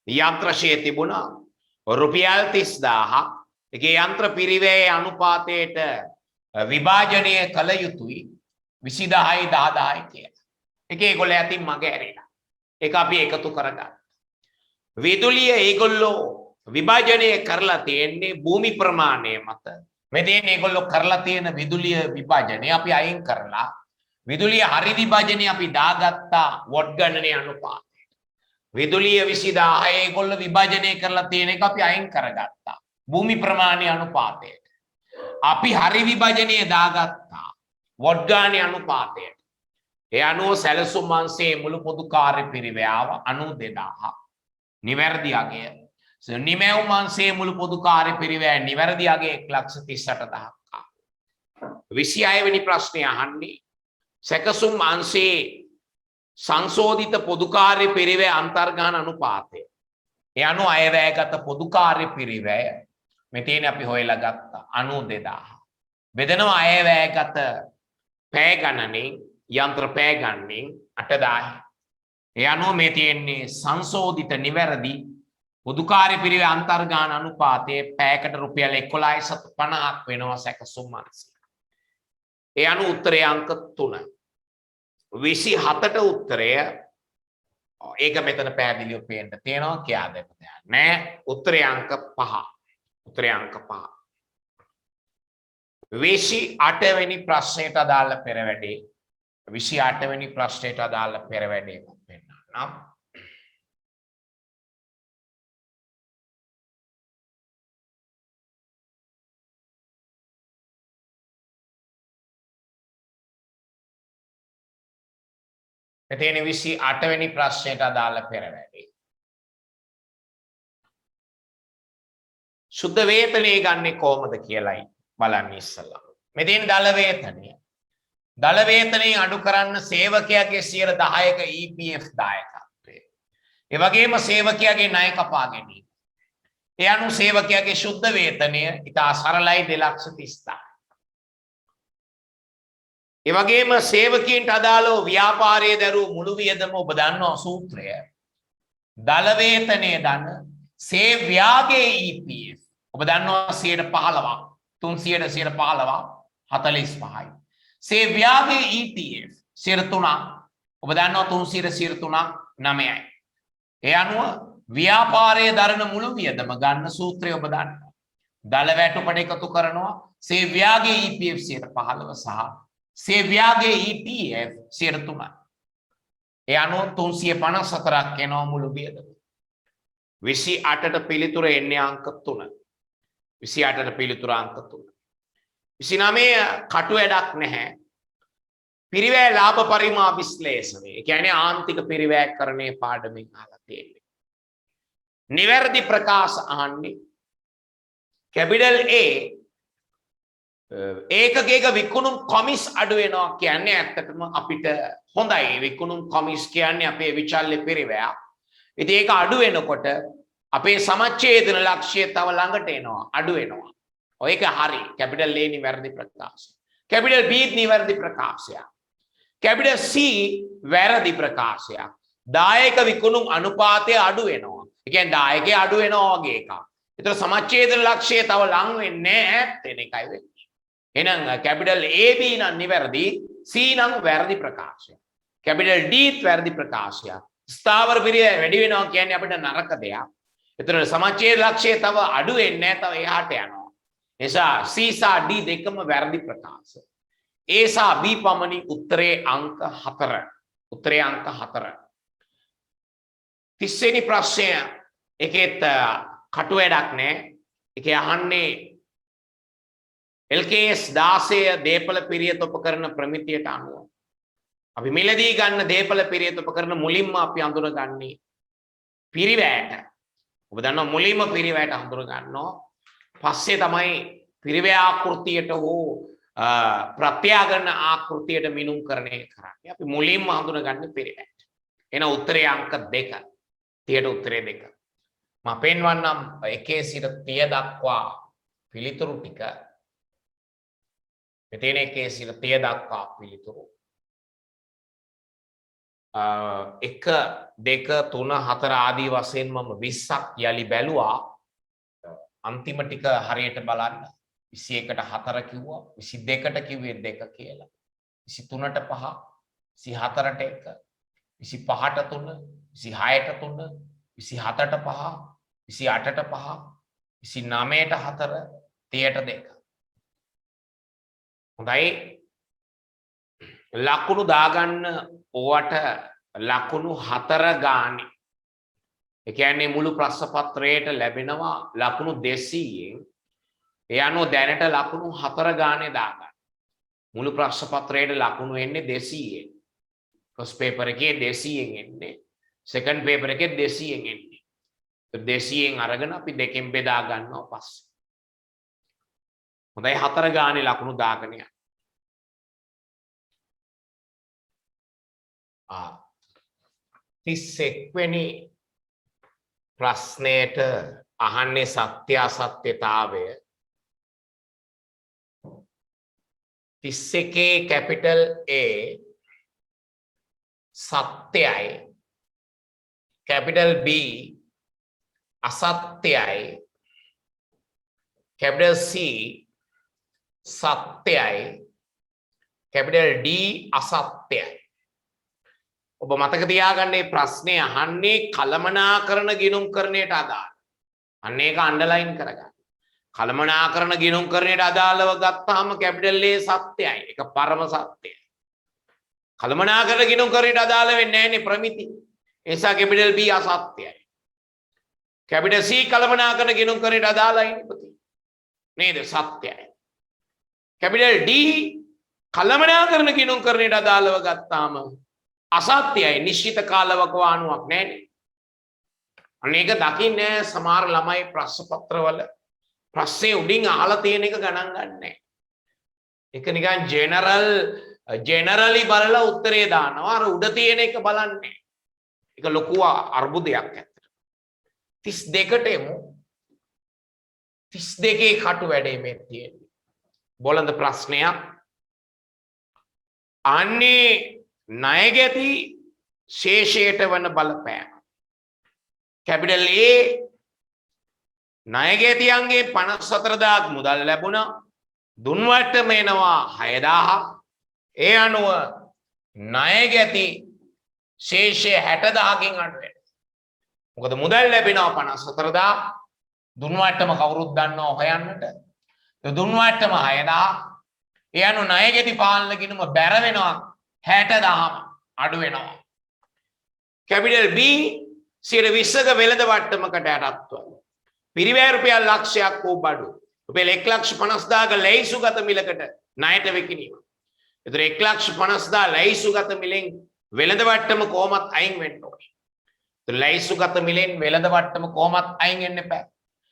A: යන්ත්‍රශය තිබුණා රුපියල් 30,000ක්. ඒකේ යන්ත්‍ර පිරිවැයේ අනුපාතයට විභාජනය කළ යුතුයි 20,000යි 10,000යි කියලා. ඒකේ ඒගොල්ලෝ අතින් මග ඇරෙලා. ඒක අපි එකතු කරගන්න. විදුලිය ඒගොල්ලෝ විභාජනය කරලා තියෙන්නේ භූමි ප්‍රමාණය මත. මෙතෙන් ඒගොල්ලෝ කරලා තියෙන විදුලිය විභාජනය අපි අයින් කරලා විදුලිය හරි විභජනය අපි දාගත්තා වොට් ගණනයේ අනුපාතයට. විදුලිය 20,000 ඒගොල්ලෝ විභජනය කරලා තියෙන එක අපි අයින් කරගත්තා භූමි ප්‍රමාණය අනුපාතයට. අපි හරි විභජනය දාගත්තා වොට් ගණනයේ අනුපාතයට. ඒ අනුව සැලසුම් අංශයේ මුළු පොදු කාර්ය පිරිවැයාව 92,000 නිවැරදි අගය. නිමැවුම් අංශයේ මුළු පොදු කාර්ය පිරිවැය නිවැරදි අගය 1,38,000ක්. 26 වෙනි ප්‍රශ්නය අහන්නේ සැකසුම් අංශයේ සංශෝධිත පොදු කාර්ය පිරිවැය අන්තර්ගාන අනුපාතය. ඒ අනුව අයවැයගත පොදු කාර්ය පිරිවැය මෙතන අපි හොයලා ගත්තා 92,000. බෙදනවා අයවැයගත පැය ගණනින් යන්ත්‍ර පැය ගණනින් 8,000. ඒ අනුව මේ තියෙන්නේ සංශෝධිත නිවැරදි පොදු කාර්ය පිරිවැය අන්තර්ගාන අනුපාතයේ පැයකට රුපියල් 11,50ක් වෙනවා සැකසුම් අංශය. ඒ අනුව උත්තරේ අංක 3. 27ට උත්තරය ඒක මෙතන පැහැදිලිව පේන්න තියෙනවා කියා දෙන්න දෙයක් නෑ. උත්තරේ අංක 5. උත්තරේ අංක 5. 28 වෙනි ප්‍රශ්නයට අදාළ පෙරවැඩේ 28 වෙනි ප්‍රශ්නයට අදාළ පෙරවැඩේ නම් මෙතන 28 වෙනි ප්‍රශ්නයට අදාළ පෙරවැටි. සුද්ධ වේතනය ගන්නේ කොහොමද කියලායි බලන්න ඉස්සලා. මෙතන දල වේතනය. දල වේතනය අඩු කරන්න සේවකයාගේ 10%ක EPF දායකත්වය. ඒ වගේම සේවකයාගේ ණය කපා ගැනීම. ඒ අනුව සේවකයාගේ සුද්ධ වේතනය ඉතා සරලයි 2,30,000. ඒ වගේම සේවකීන්ට අදාළව ව්‍යාපාරයේ දරූ මුළු වියදම ඔබ දන්නවා සූත්‍රය. දල වේතනය දන සේවයාගේ EPF ඔබ දන්නවා 15%ක් 300 15%ක් 45යි. සේවයාගේ ETF 3%ක් ඔබ දන්නවා 300 3%ක් 9යි. ඒ අනුව ව්‍යාපාරයේ දරන මුළු වියදම ගන්න සූත්‍රය ඔබ දන්නවා. දල වැටුපට එකතු කරනවා සේවයාගේ EPF 15% සහ සේවයාගේ ETF 3%යි. ඒ අනුව 354ක් එනවා මුළු වියදම. 28ට පිළිතුර එන්නේ අංක 3. 28ට පිළිතුර අංක 3. 29 කටු වැඩක් නැහැ. පිරිවැය ලාභ පරිමා විශ්ලේෂණය. ඒ කියන්නේ ආන්තික පිරිවැයකරණයේ පාඩමෙන් අහලා තියෙන්නේ. නිවැරදි ප්‍රකාශ අහන්නේ. කැපිටල් A ඒකකයක විකුණුම් කොමිස් අඩු වෙනවා කියන්නේ ඇත්තටම අපිට හොඳයි. විකුණුම් කොමිස් කියන්නේ අපේ විචල්්‍ය පිරිවැය. ඉතින් ඒක අඩු වෙනකොට අපේ සමච්ඡේදන ලක්ෂ්‍යය තව ළඟට එනවා අඩු වෙනවා. ඔය එක හරි. කැපිටල් A නිවැරදි ප්‍රකාශය. කැපිටල් B නිවැරදි ප්‍රකාශයක්. කැපිටල් C වැරදි ප්‍රකාශයක්. දායක විකුණුම් අනුපාතය අඩු වෙනවා. ඒ කියන්නේ දායකය අඩු වෙනවා වගේ එකක්. ඒතර සමච්ඡේදන ලක්ෂ්‍යය තව ලඟ වෙන්නේ නැහැ කියන එකයි වෙන්නේ. එහෙනම් කැපිටල් AB නම් නිවැරදි, C නම් වැරදි ප්‍රකාශය. කැපිටල් D වැරදි ප්‍රකාශය. ස්ථාවර පිරිය වැඩි වෙනවා කියන්නේ අපිට නරක දෙයක්. ඒතර සමච්ඡේද ලක්ෂ්‍යය තව අඩු වෙන්නේ නැහැ, තව එහාට යනවා. එසා C සහ D දෙකම වැරදි ප්‍රකාශ. A සහ B පමණි උත්තරේ අංක 4. උත්තරේ අංක 4. 30 වෙනි ප්‍රශ්නය එකෙත් කටු වැඩක් නැහැ. ඒකේ අහන්නේ LKS 16 දීපල පිරියත උපකරණ ප්‍රමිතියට අනුව අපි මිලදී ගන්න දීපල පිරියත උපකරණ මුලින්ම අපි හඳුනගන්නේ පිරිවැයට. ඔබ දන්නවා මුලින්ම පිරිවැයට හඳුන ගන්නවා. පස්සේ තමයි පිරිවැය ආකෘතියට හෝ ප්‍රත්‍යාගන ආකෘතියට මිනුම්කරණය කරන්නේ. අපි මුලින්ම හඳුනගන්නේ පිරිවැයට. එන උත්තරේ අංක 2. 30ට උත්තරේ 2. මම පෙන්වන්නම් එකේ සිට 30 දක්වා පිළිතුරු ටික. මෙතන එකේ සිට 30 දක්වා පිළිතුරු. 1 2 3 4 ආදී වශයෙන් මම 20ක් යලි බැලුවා. අන්තිම ටික හරියට බලන්න. 21ට 4 කිව්වා, 22ට කිව්වේ 2 කියලා. 23ට 5, 24ට 1, 25ට 3, 26ට 3, 27ට 5, 28ට 5, 29ට 4, 30ට 2. හොඳයි. ලකුණු දාගන්න ඕවට ලකුණු 4 ගානේ. ඒ කියන්නේ මුළු ප්‍රශ්න පත්‍රයට ලැබෙනවා ලකුණු 200න්. ඒ අනුව දැනට ලකුණු 4 ගානේ දාගන්න. මුළු ප්‍රශ්න පත්‍රයට ලකුණු එන්නේ 200න්. ෆස්ට් පේපර් එකේ 200න් එන්නේ. සෙකන්ඩ් පේපර් එකේ 200න් එන්නේ. 200න් අරගෙන අපි දෙකෙන් බෙදා ගන්නවා පස්සේ. හොඳයි 4 ගානේ ලකුණු දාගෙන යන්න. 31 වෙනි ප්‍රශ්නයට අහන්නේ සත්‍ය අසත්‍යතාවය. 31 කැපිටල් A සත්‍යයි, කැපිටල් B අසත්‍යයි, කැපිටල් C සත්‍යයි, කැපිටල් D අසත්‍යයි. ඔබ මතක තියාගන්න මේ ප්‍රශ්නේ අහන්නේ කළමනාකරන ගිණුම්කරණයට අදාළ. අන්න ඒක අන්ඩර්ලයින් කරගන්න. කළමනාකරන ගිණුම්කරණයට අදාළව ගත්තාම කැපිටල් A සත්‍යයි. ඒක පරම සත්‍යයි. කළමනාකරන ගිණුම්කරණයට අදාළ වෙන්නේ නැහැනේ ප්‍රමිති. ऐसा कैपिटल बी असत्य है कैपिटल सी कल्पनाकरण गिणुम करने अदालයි නේද සත්‍යයි कैपिटल डी කළමනාකරන गिणुम කරने අදාළව ගත්තාම අසත්‍යයි නිශ්චිත කාලවකවානුවක් නැහැ අනේක දකින්නේ සමහර ළමයි ප්‍රශ්න පත්‍රවල ප්‍රශ්නේ උඩින් අහලා තියෙන එක ගණන් ගන්නෑ ඒක නිකන් ජෙනරලි බලලා උත්තරේ දානවා අර උඩ තියෙන එක බලන්නේ ඒක ලොකු අර්බුදයක් ඇත්තට 32ට එමු 32 කටු වැඩේ මේ තියෙන්නේ බොළඳ ප්‍රශ්නයක් අන්නේ ණයගැති ශේෂයට වන බලපෑම कैपिटल ए ණයගැතියන්ගේ 54000ක් මුදල් ලැබුණා දුන්වට්ටම එනවා 6000 ඒ අනුව ණයගැති ශේෂය 60000කින් අඩු වෙනවා මොකද මුදල් ලැබෙනවා 54000 දුන්වට්ටම කවුරුත් දන්නවා හොයන්නට දුන්වට්ටම 6000 ඒ අනුව ණයගැති පාලන ගිණුම බැර වෙනවා 60000ම අඩු වෙනවා कैपिटल बी 20ක වෙළඳ වට්ටමකට යටත්ව පිරිවැය රුපියල් ලක්ෂයක් වූ බඩු රුපියල් 1,50,000ක ලැයිසුගත මිලකට ණයට විකිණීම. ඒතර 1,50,000 ලැයිසුගත මිලෙන් වෙළඳ වට්ටම කොහොමත් අයින් වෙන්න ඕනේ. ඒතර ලැයිසුගත මිලෙන් වෙළඳ වට්ටම කොහොමත් අයින් වෙන්න එපා.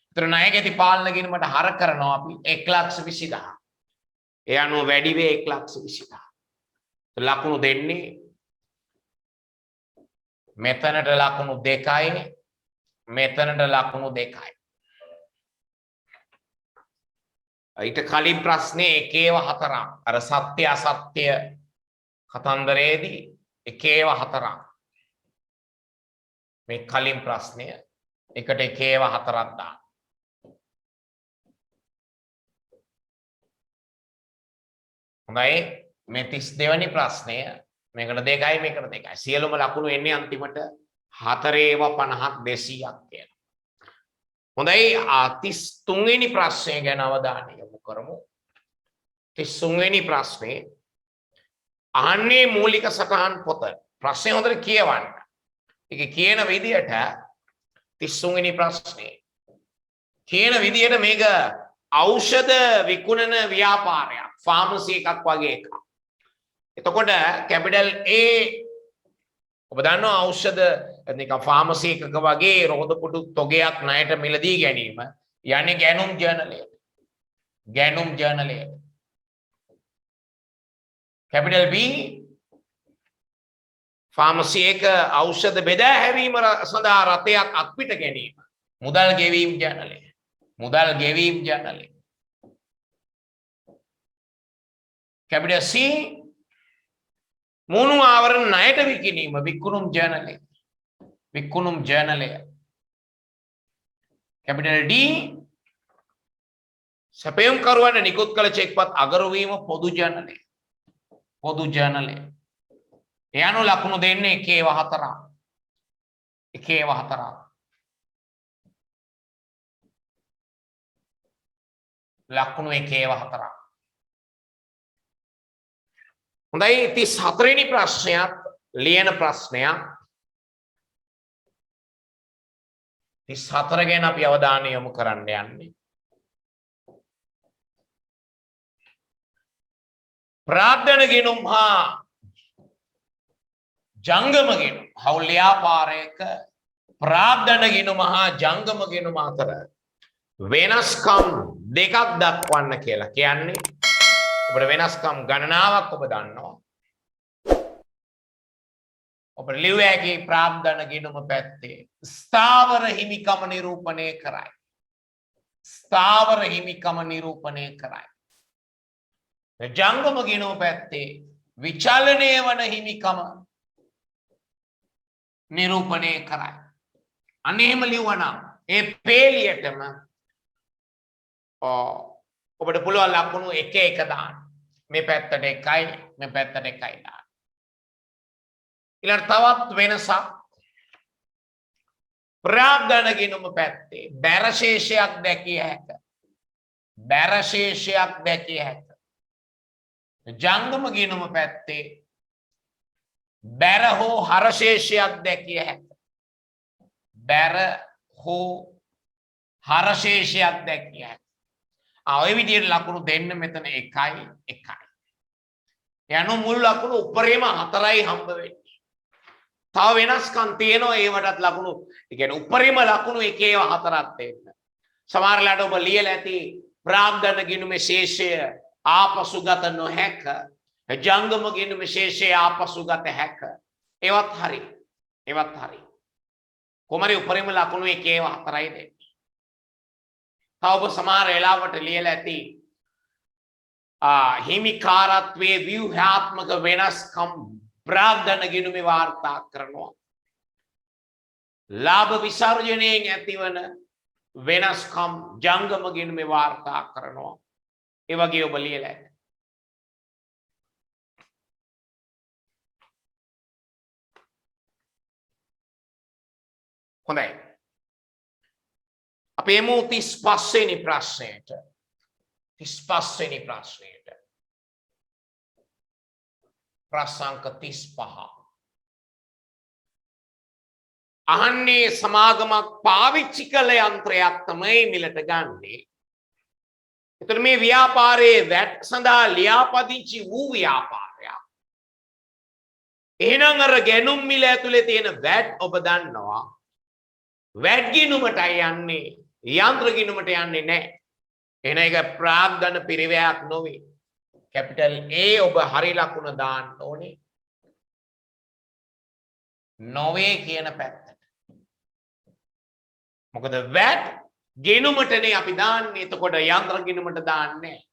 A: ඒතර ණයගැති පාලන ගිණුමට හර කරනවා අපි 1,20,000. ඒ අනුව වැඩි වේ 1,20,000. ලකුණු දෙන්නේ මෙතනට ලකුණු 2යි මෙතනට ලකුණු 2යි ඊට කලින් ප්‍රශ්නේ 1/4 අර සත්‍ය අසත්‍ය කතන්දරයේදී 1/4 මේ කලින් ප්‍රශ්නය එකට 1/4ක් දාන්න හොඳයි මේ 32 වෙනි ප්‍රශ්නය මේකට 2යි මේකට 2යි සියලුම ලකුණු එන්නේ අන්තිමට 4/50ක් 200ක් කියලා. හොඳයි 33 වෙනි ප්‍රශ්නය ගැන අවධානය යොමු කරමු. 33 වෙනි ප්‍රශ්නේ අහන්නේ මූලික සටහන් පොත. ප්‍රශ්නේ හොඳට කියවන්න. ඒක කියන විදියට 33 වෙනි ප්‍රශ්නේ කියන විදියට මේක ඖෂධ විකුණන ව්‍යාපාරයක් ෆාමසි එකක් වගේ එකක්. එතකොට कैपिटल A ඔබ දන්නවා ඖෂධ නිකන් ෆාමසි එකක වගේ රෝදපොටු තොගයක් ණයට මිලදී ගැනීම යන්නේ ගැනුම් ජර්නලයට कैपिटल B ෆාමසි එක ඖෂධ බෙදා හැරීම සඳහා රථයක් අත්පිට ගැනීම මුදල් ගෙවීම් ජර්නලය कैपिटल C මුණු ආවරණ ණයට විකිණීම විකුණුම් ජර්නලය कैपिटल D සැපයුම් කරුවන්ට නිකුත් කළ චෙක්පත් අගරු වීම පොදු ජර්නලය ඒ අනුව ලකුණු දෙන්නේ 1/4 ලකුණු 1/4 හොඳයි 34 වෙනි ප්‍රශ්නයත් ලියන ප්‍රශ්නයක් 34 ගැන අපි අවධානය යොමු කරන්න යන්නේ ප්‍රාර්ථන ගිණුම් හා ජංගම ගිණුම් හවුල් ව්‍යාපාරයක ප්‍රාර්ථන ගිණුම හා ජංගම ගිණුම අතර වෙනස්කම් දෙකක් දක්වන්න කියලා කියන්නේ ඔබට වෙනස්කම් ගණනාවක් ඔබ දන්නවා ඔබට ලියුව හැකි ප්‍රාර්ථන ගිණුම පැත්තේ ස්ථාවර හිමිකම නිරූපණය කරයි ජංගම ගිණුම පැත්තේ විචලනය වන හිමිකම නිරූපණය කරයි අන්න එහෙම ලියුවනම් ඒ පේලියටම ඔබට පුළුවන් ලකුණු 1 දාන්න මේ පැත්තට 1යි මේ පැත්තට 1යි දාන්න ඊළඟ තවත් වෙනසක් ප්‍රාග්ධන ගිණුම පැත්තේ බැර ශේෂයක් දැකිය හැක ජංගම ගිණුම පැත්තේ බැර හෝ හර ශේෂයක් දැකිය හැක බැර හෝ හරශේෂයක් දැක්කිය හැකියි. ඔය විදිහට ලකුණු දෙන්න මෙතන 1යි 1යි. යනු මුල් ලකුණු උපරිම 4යි හම්බ වෙන්නේ. තව වෙනස්කම් තියෙනවා ඒවටත් ලකුණු. ඒ කියන්නේ උපරිම ලකුණු 1 4ක් දෙන්න. සමහරලාට ඔබ ලියලා ඇති ප්‍රාග්ධන ගිණුමේ ශේෂය ආපසු ගත නොහැක. ජංගම ගිණුමේ ශේෂය ආපසු ගත හැක. ඒවත් හරි. ඒවත් හරි. කොමරි උපරිම ලකුණු 1 4යි දෙන්න. තව ඔබ සමහර වෙලාවට ලියලා ඇති හිමිකාරත්වයේ ව්‍යුහාත්මක වෙනස්කම් ප්‍රාග්ධන ගිණුමේ වාර්තා කරනවා. ලාභ විසර්ජනයෙන් ඇතිවන වෙනස්කම් ජංගම ගිණුමේ වාර්තා කරනවා. ඒ වගේ ඔබ ලියලා ඇති. හොඳයි. අපි එමු 35 වෙනි ප්‍රශ්නයට. 35 වෙනි ප්‍රශ්නයට. ප්‍රශ්නාංක 35. අහන්නේ සමාගමක් පාවිච්චි කළ යන්ත්‍රයක් තමයි මිලට ගන්නෙ. එතකොට මේ ව්‍යාපාරයේ VAT සඳහා ලියාපදිංචි වූ ව්‍යාපාරයක්. එහෙනම් අර ගැනුම් මිල ඇතුලේ තියෙන VAT ඔබ දන්නවා. VAT ගිණුමටයි යන්නේ. යන්ත්‍ර ගිණුමට යන්නේ නැහැ. එහෙනම් ඒක ප්‍රාග්ධන පිරිවැයක් නොවේ. කැපිටල් A ඔබ හරි ලකුණ දාන්න ඕනේ. නොවේ කියන පැත්තට. මොකද VAT ගිණුමටනේ අපි දාන්නේ. එතකොට යන්ත්‍ර ගිණුමට දාන්නේ නැහැ.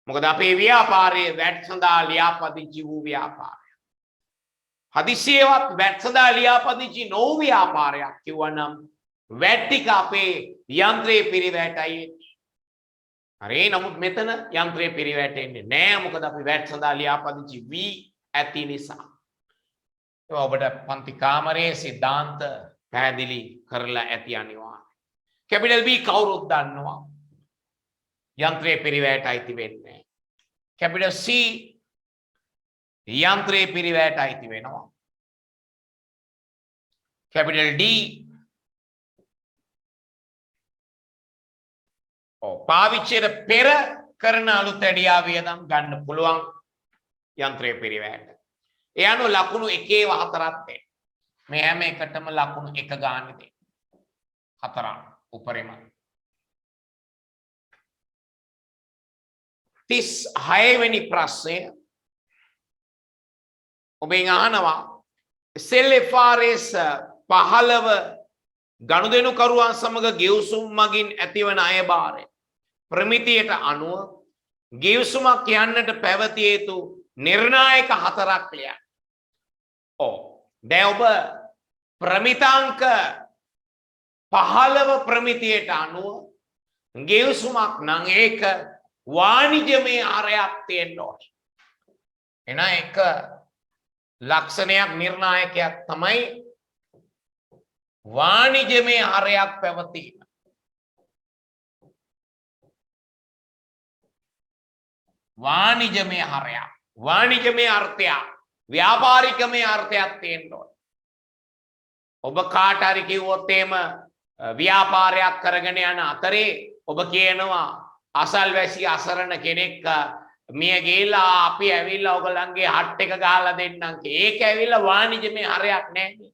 A: මොකද අපේ ව්‍යාපාරයේ VAT සඳහා ලියාපදිංචි වූ ව්‍යාපාරයක්. හදිසියේවත් VAT සඳහා ලියාපදිංචි නොවූ ව්‍යාපාරයක් කිව්වනම් VAT ටික අපේ යන්ත්‍රයේ පිරිවැටයි එන්නේ. හරි නමුත් මෙතන යන්ත්‍රයේ පිරිවැටෙන්නේ නැහැ. මොකද අපි VAT සඳහා ලියාපදිංචි වී ඇති නිසා. ඒක ඔබට පන්ති කාමරයේ සිද්ධාන්ත පැහැදිලි කරලා ඇති අනිවාර්යයි. කැපිටල් B කවුරුත් දන්නවා. යන්ත්‍රයේ පිරිවැට අයිති වෙන්නේ. කැපිටල් C යන්ත්‍රයේ පිරිවැට අයිති වෙනවා. කැපිටල් D පාවිච්චියට පෙර කරන අලුත් ඇඩියා වියදම් ගන්න පුළුවන් යන්ත්‍රයේ පිරිවැට. ඒ අනුව ලකුණු 1 4ක් දෙන්න. මේ හැම එකටම ලකුණු 1 ගන්න දෙන්න. 4 උපරිම. 36 වෙනි ප්‍රශ්නය ඔබෙන් අහනවා SLFRS 15 ගනුදෙනුකරුවන් සමග ගෙවුසුම් මගින් ඇතිවන අයභාරය ප්‍රමිතියට අනුව ගෙවුසුමක් යන්නට පැවතිය යුතු නිර්ණායක 4ක් ලියන්න. දැන් ඔබ ප්‍රමිතාංක 15 ප්‍රමිතියට අනුව ගෙවුසුමක් නම් ඒක වාණිජමය ආරයක් තියෙන්න ඕනේ. එන එක ලක්ෂණයක් නිර්ණායකයක් තමයි වාණිජමය ආරයක් පැවතීම. වාණිජමය ආරයක් වාණිජමය අර්ථයක් ව්‍යාපාරිකමය අර්ථයක් තියෙන්න ඕනේ. ඔබ කාට හරි කිව්වොත් එහෙම ව්‍යාපාරයක් කරගෙන යන අතරේ ඔබ කියනවා අසල්වැසි අසරණ කෙනෙක් මිය ගිහලා අපි ඇවිල්ලා ඔයගලන්ගේ හට් එක ගහලා දෙන්නම් කිය. ඒක ඇවිල්ලා වාණිජමය හරයක් නැහැ.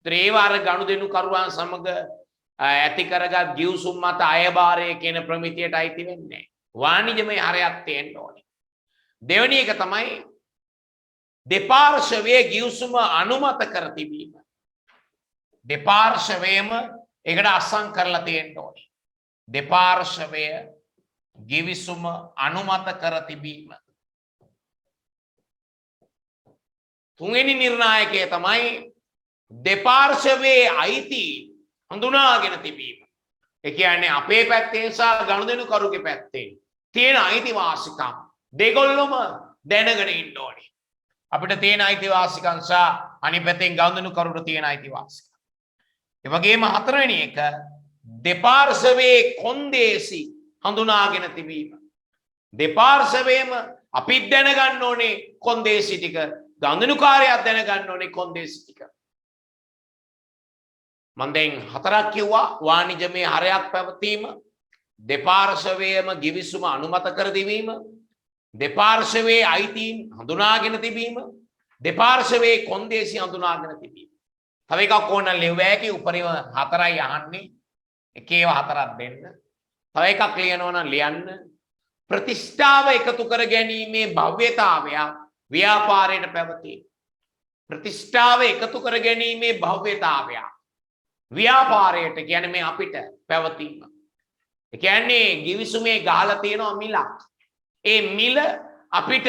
A: ඒ වාර ගනුදෙනු කරුවන් සමග ඇති කරගත් ගිවිසුම් මත අයභාරය කියන ප්‍රමිතියට අයිති වෙන්නේ නැහැ. වාණිජමය හරයක් තියෙන්න ඕනේ. දෙවෙනි එක තමයි දෙපාර්ශවයේ ගිවිසුම අනුමත කර තිබීම. දෙපාර්ශවයේම ඒකට අත්සන් කරලා තියෙන්න ඕනේ. දෙපාර්ශවය ගිවිසුම අනුමත කර තිබීම. තුන්වෙනි නිර්ණායකය තමයි දෙපාර්ශවයේ අයිති හඳුනාගෙන තිබීම. ඒ කියන්නේ අපේ පැත්තේ සහ ගනුදෙනුකරුගේ පැත්තේ තියෙන අයිතිවාසිකම් දෙගොල්ලොම දැනගෙන ඉන්න ඕනේ. අපිට තියෙන අයිතිවාසිකම් සහ අනිත් පැත්තෙන් ගනුදෙනුකරුට තියෙන අයිතිවාසිකම්. ඒ වගේම හතරවෙනි එක දෙපාර්ශවයේ කොන්දේසි හඳුනාගෙන තිබීම. දෙපාර්ශවයේම අපිත් දැනගන්න ඕනේ කොන්දේසි ටික, ගනුදෙනුකාරයාත් දැනගන්න ඕනේ කොන්දේසි ටික. මම දැන් හතරක් කිව්වා. වාණිජමය හරයක් පැවතීම, දෙපාර්ශවයේම givisuma අනුමත කර දීම, දෙපාර්ශවයේ අයිතීන් හඳුනාගෙන තිබීම, දෙපාර්ශවයේ කොන්දේසි හඳුනාගෙන තිබීම. තව එකක් ඕන ලිව්වෑකි උපරිම හතරයි අහන්නේ. එකේව හතරක් දෙන්න. තව එකක් ලියනවා නම් ලියන්න. ප්‍රතිෂ්ඨාව එකතු කර ගැනීමේ භව්‍යතාවය ව්‍යාපාරයට පැවතීම. ප්‍රතිෂ්ඨාව එකතු කර ගැනීමේ භව්‍යතාවය ව්‍යාපාරයට කියන්නේ මේ අපිට පැවතීම. ඒ කියන්නේ givisumේ ගහලා තියෙනවා මිලක්. ඒ මිල අපිට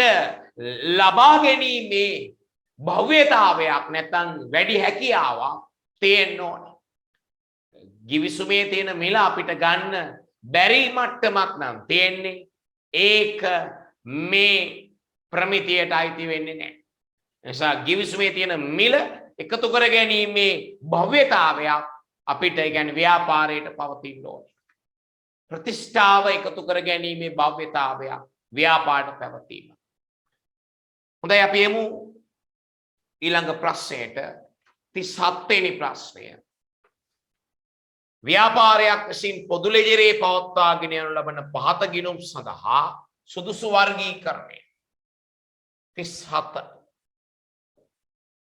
A: ලබා ගැනීමේ භව්‍යතාවයක් නැත්නම් වැඩි හැකියාවක් තියෙන්න ඕනේ. givisumේ තියෙන මිල අපිට ගන්න බැරි මට්ටමක් නම් තියෙන්නේ. ඒක මේ ප්‍රමිතියට අයිති වෙන්නේ නැහැ. නිසා givisumේ තියෙන මිල එකතු කර ගැනීමේ භව්‍යතාවයක් අපිට ඒ කියන්නේ ව්‍යාපාරයට පවතින්න ඕනේ. ප්‍රතිෂ්ඨාව එකතු කර ගැනීමේ භව්‍යතාවය ව්‍යාපාරයට පැවතීම. හොඳයි අපි එමු ඊළඟ ප්‍රශ්නයට 37 වෙනි ප්‍රශ්නය. ව්‍යාපාරයක් විසින් පොදු ලෙජරේ පවත්වාගෙන යනු ලබන පහත ගිණුම් සඳහා සුදුසු වර්ගීකරණය. 37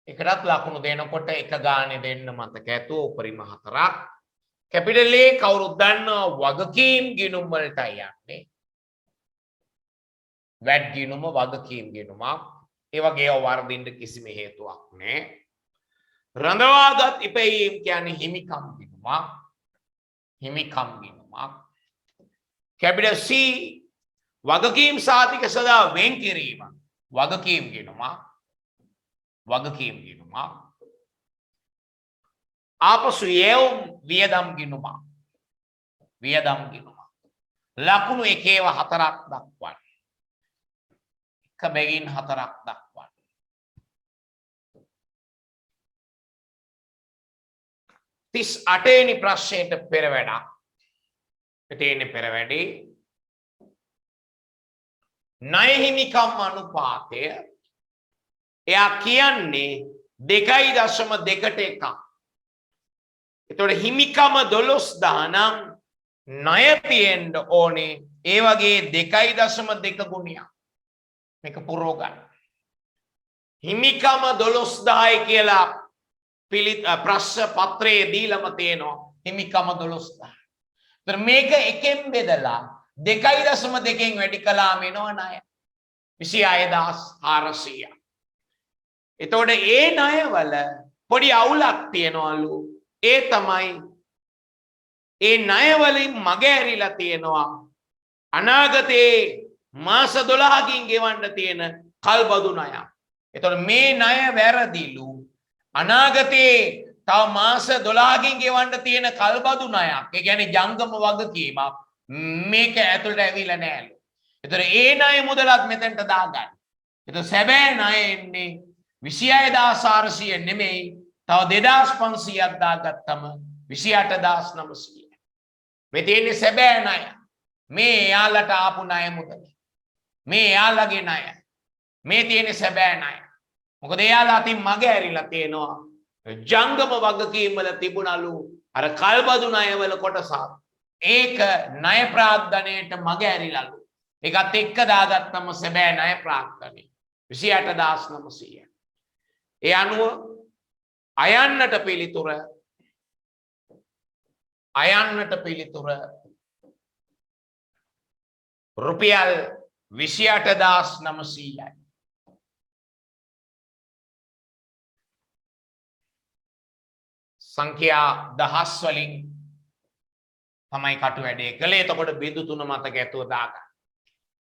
A: එකටත් ලකුණු දෙනකොට එක ගානේ දෙන්න මතක ඇතුව උපරිම හතරක්. කැපිටල් A කවුරුත් දන්නවා වගකීම් ගිණුම් වලටයි යන්නේ. වැඩ ගිණුම වගකීම් ගිණුමක්. ඒ වගේ ඒවා වර්ධින්න කිසිම හේතුවක් නැහැ. රඳවාගත් ඉපැයීම් කියන්නේ හිමිකම් ගිණුමක්. හිමිකම් ගිණුමක්. කැපිටල් C වගකීම් සාතික සදා වෙන් කිරීම වගකීම් ගිණුමක්. වගකීම් ගිණුමක්. ආපසු යැවුම් වියදම් ගිණුමක්. වියදම් ගිණුමක්. ලකුණු එකේව හතරක් දක්වන්න. එක බැගින් හතරක් දක්වන්න. 38 වෙනි ප්‍රශ්නයට පෙර වැඩක්. තියෙන්නේ පෙර වැඩේ. ණය හිමිකම් අනුපාතය එයා කියන්නේ 2.2ට එකක්. එතකොට හිමිකම 12000 නම් ණය තියෙන්න ඕනේ ඒ වගේ 2.2 ගුණයක්. මේක පුරව ගන්න. හිමිකම 12000යි කියලා ප්‍රශ්න පත්‍රයේ දීලම තියෙනවා හිමිකම 12000. එතකොට මේක එකෙන් බෙදලා 2.2කින් වැඩි කළාම එනවා ණය 26400. එතකොට ඒ ණයවල පොඩි අවුලක් තියනවලු. ඒ තමයි ඒ ණයවලින් මගහැරිලා තියෙනවා අනාගතේ මාස 12කින් ගෙවන්න තියෙන කල්බදු ණය. එතකොට මේ ණය වැරදිලු අනාගතේ තව මාස 12කින් ගෙවන්න තියෙන කල්බදු ණයක්. ඒ කියන්නේ ජංගම වගකීමක් මේක ඇතුළට ඇවිල්ලා නැහැලු. එතකොට ඒ ණය මුදලත් මෙතනට දාගන්න. එතකොට සැබෑ ණය එන්නේ 26400 නෙමෙයි තව 2500ක් දාගත්තම 28900. මේ තියෙන්නේ සැබෑ ණය. මේ යාලට ආපු ණය මුදල. මේ යාලගේ ණය. මේ තියෙන්නේ සැබෑ ණය. මොකද එයාලා අතින් මග ඇරිලා තියෙනවා ජංගම වගකීම් වල තිබුණලු අර කල්බදු ණය වල කොටසක්. ඒක ණය ප්‍රාග්ධනයට මග ඇරිලාලු. ඒකත් එක්ක දාගත්තම සැබෑ ණය ප්‍රාග්ධනය 28900. ඒ අනුව අයන්නට පිළිතුර රුපියල් 28900යි. සංඛ්‍යා දහස් වලින් තමයි කටු වැඩේ කළේ. එතකොට බිඳු 3 මතක ඇතුව දාගන්න.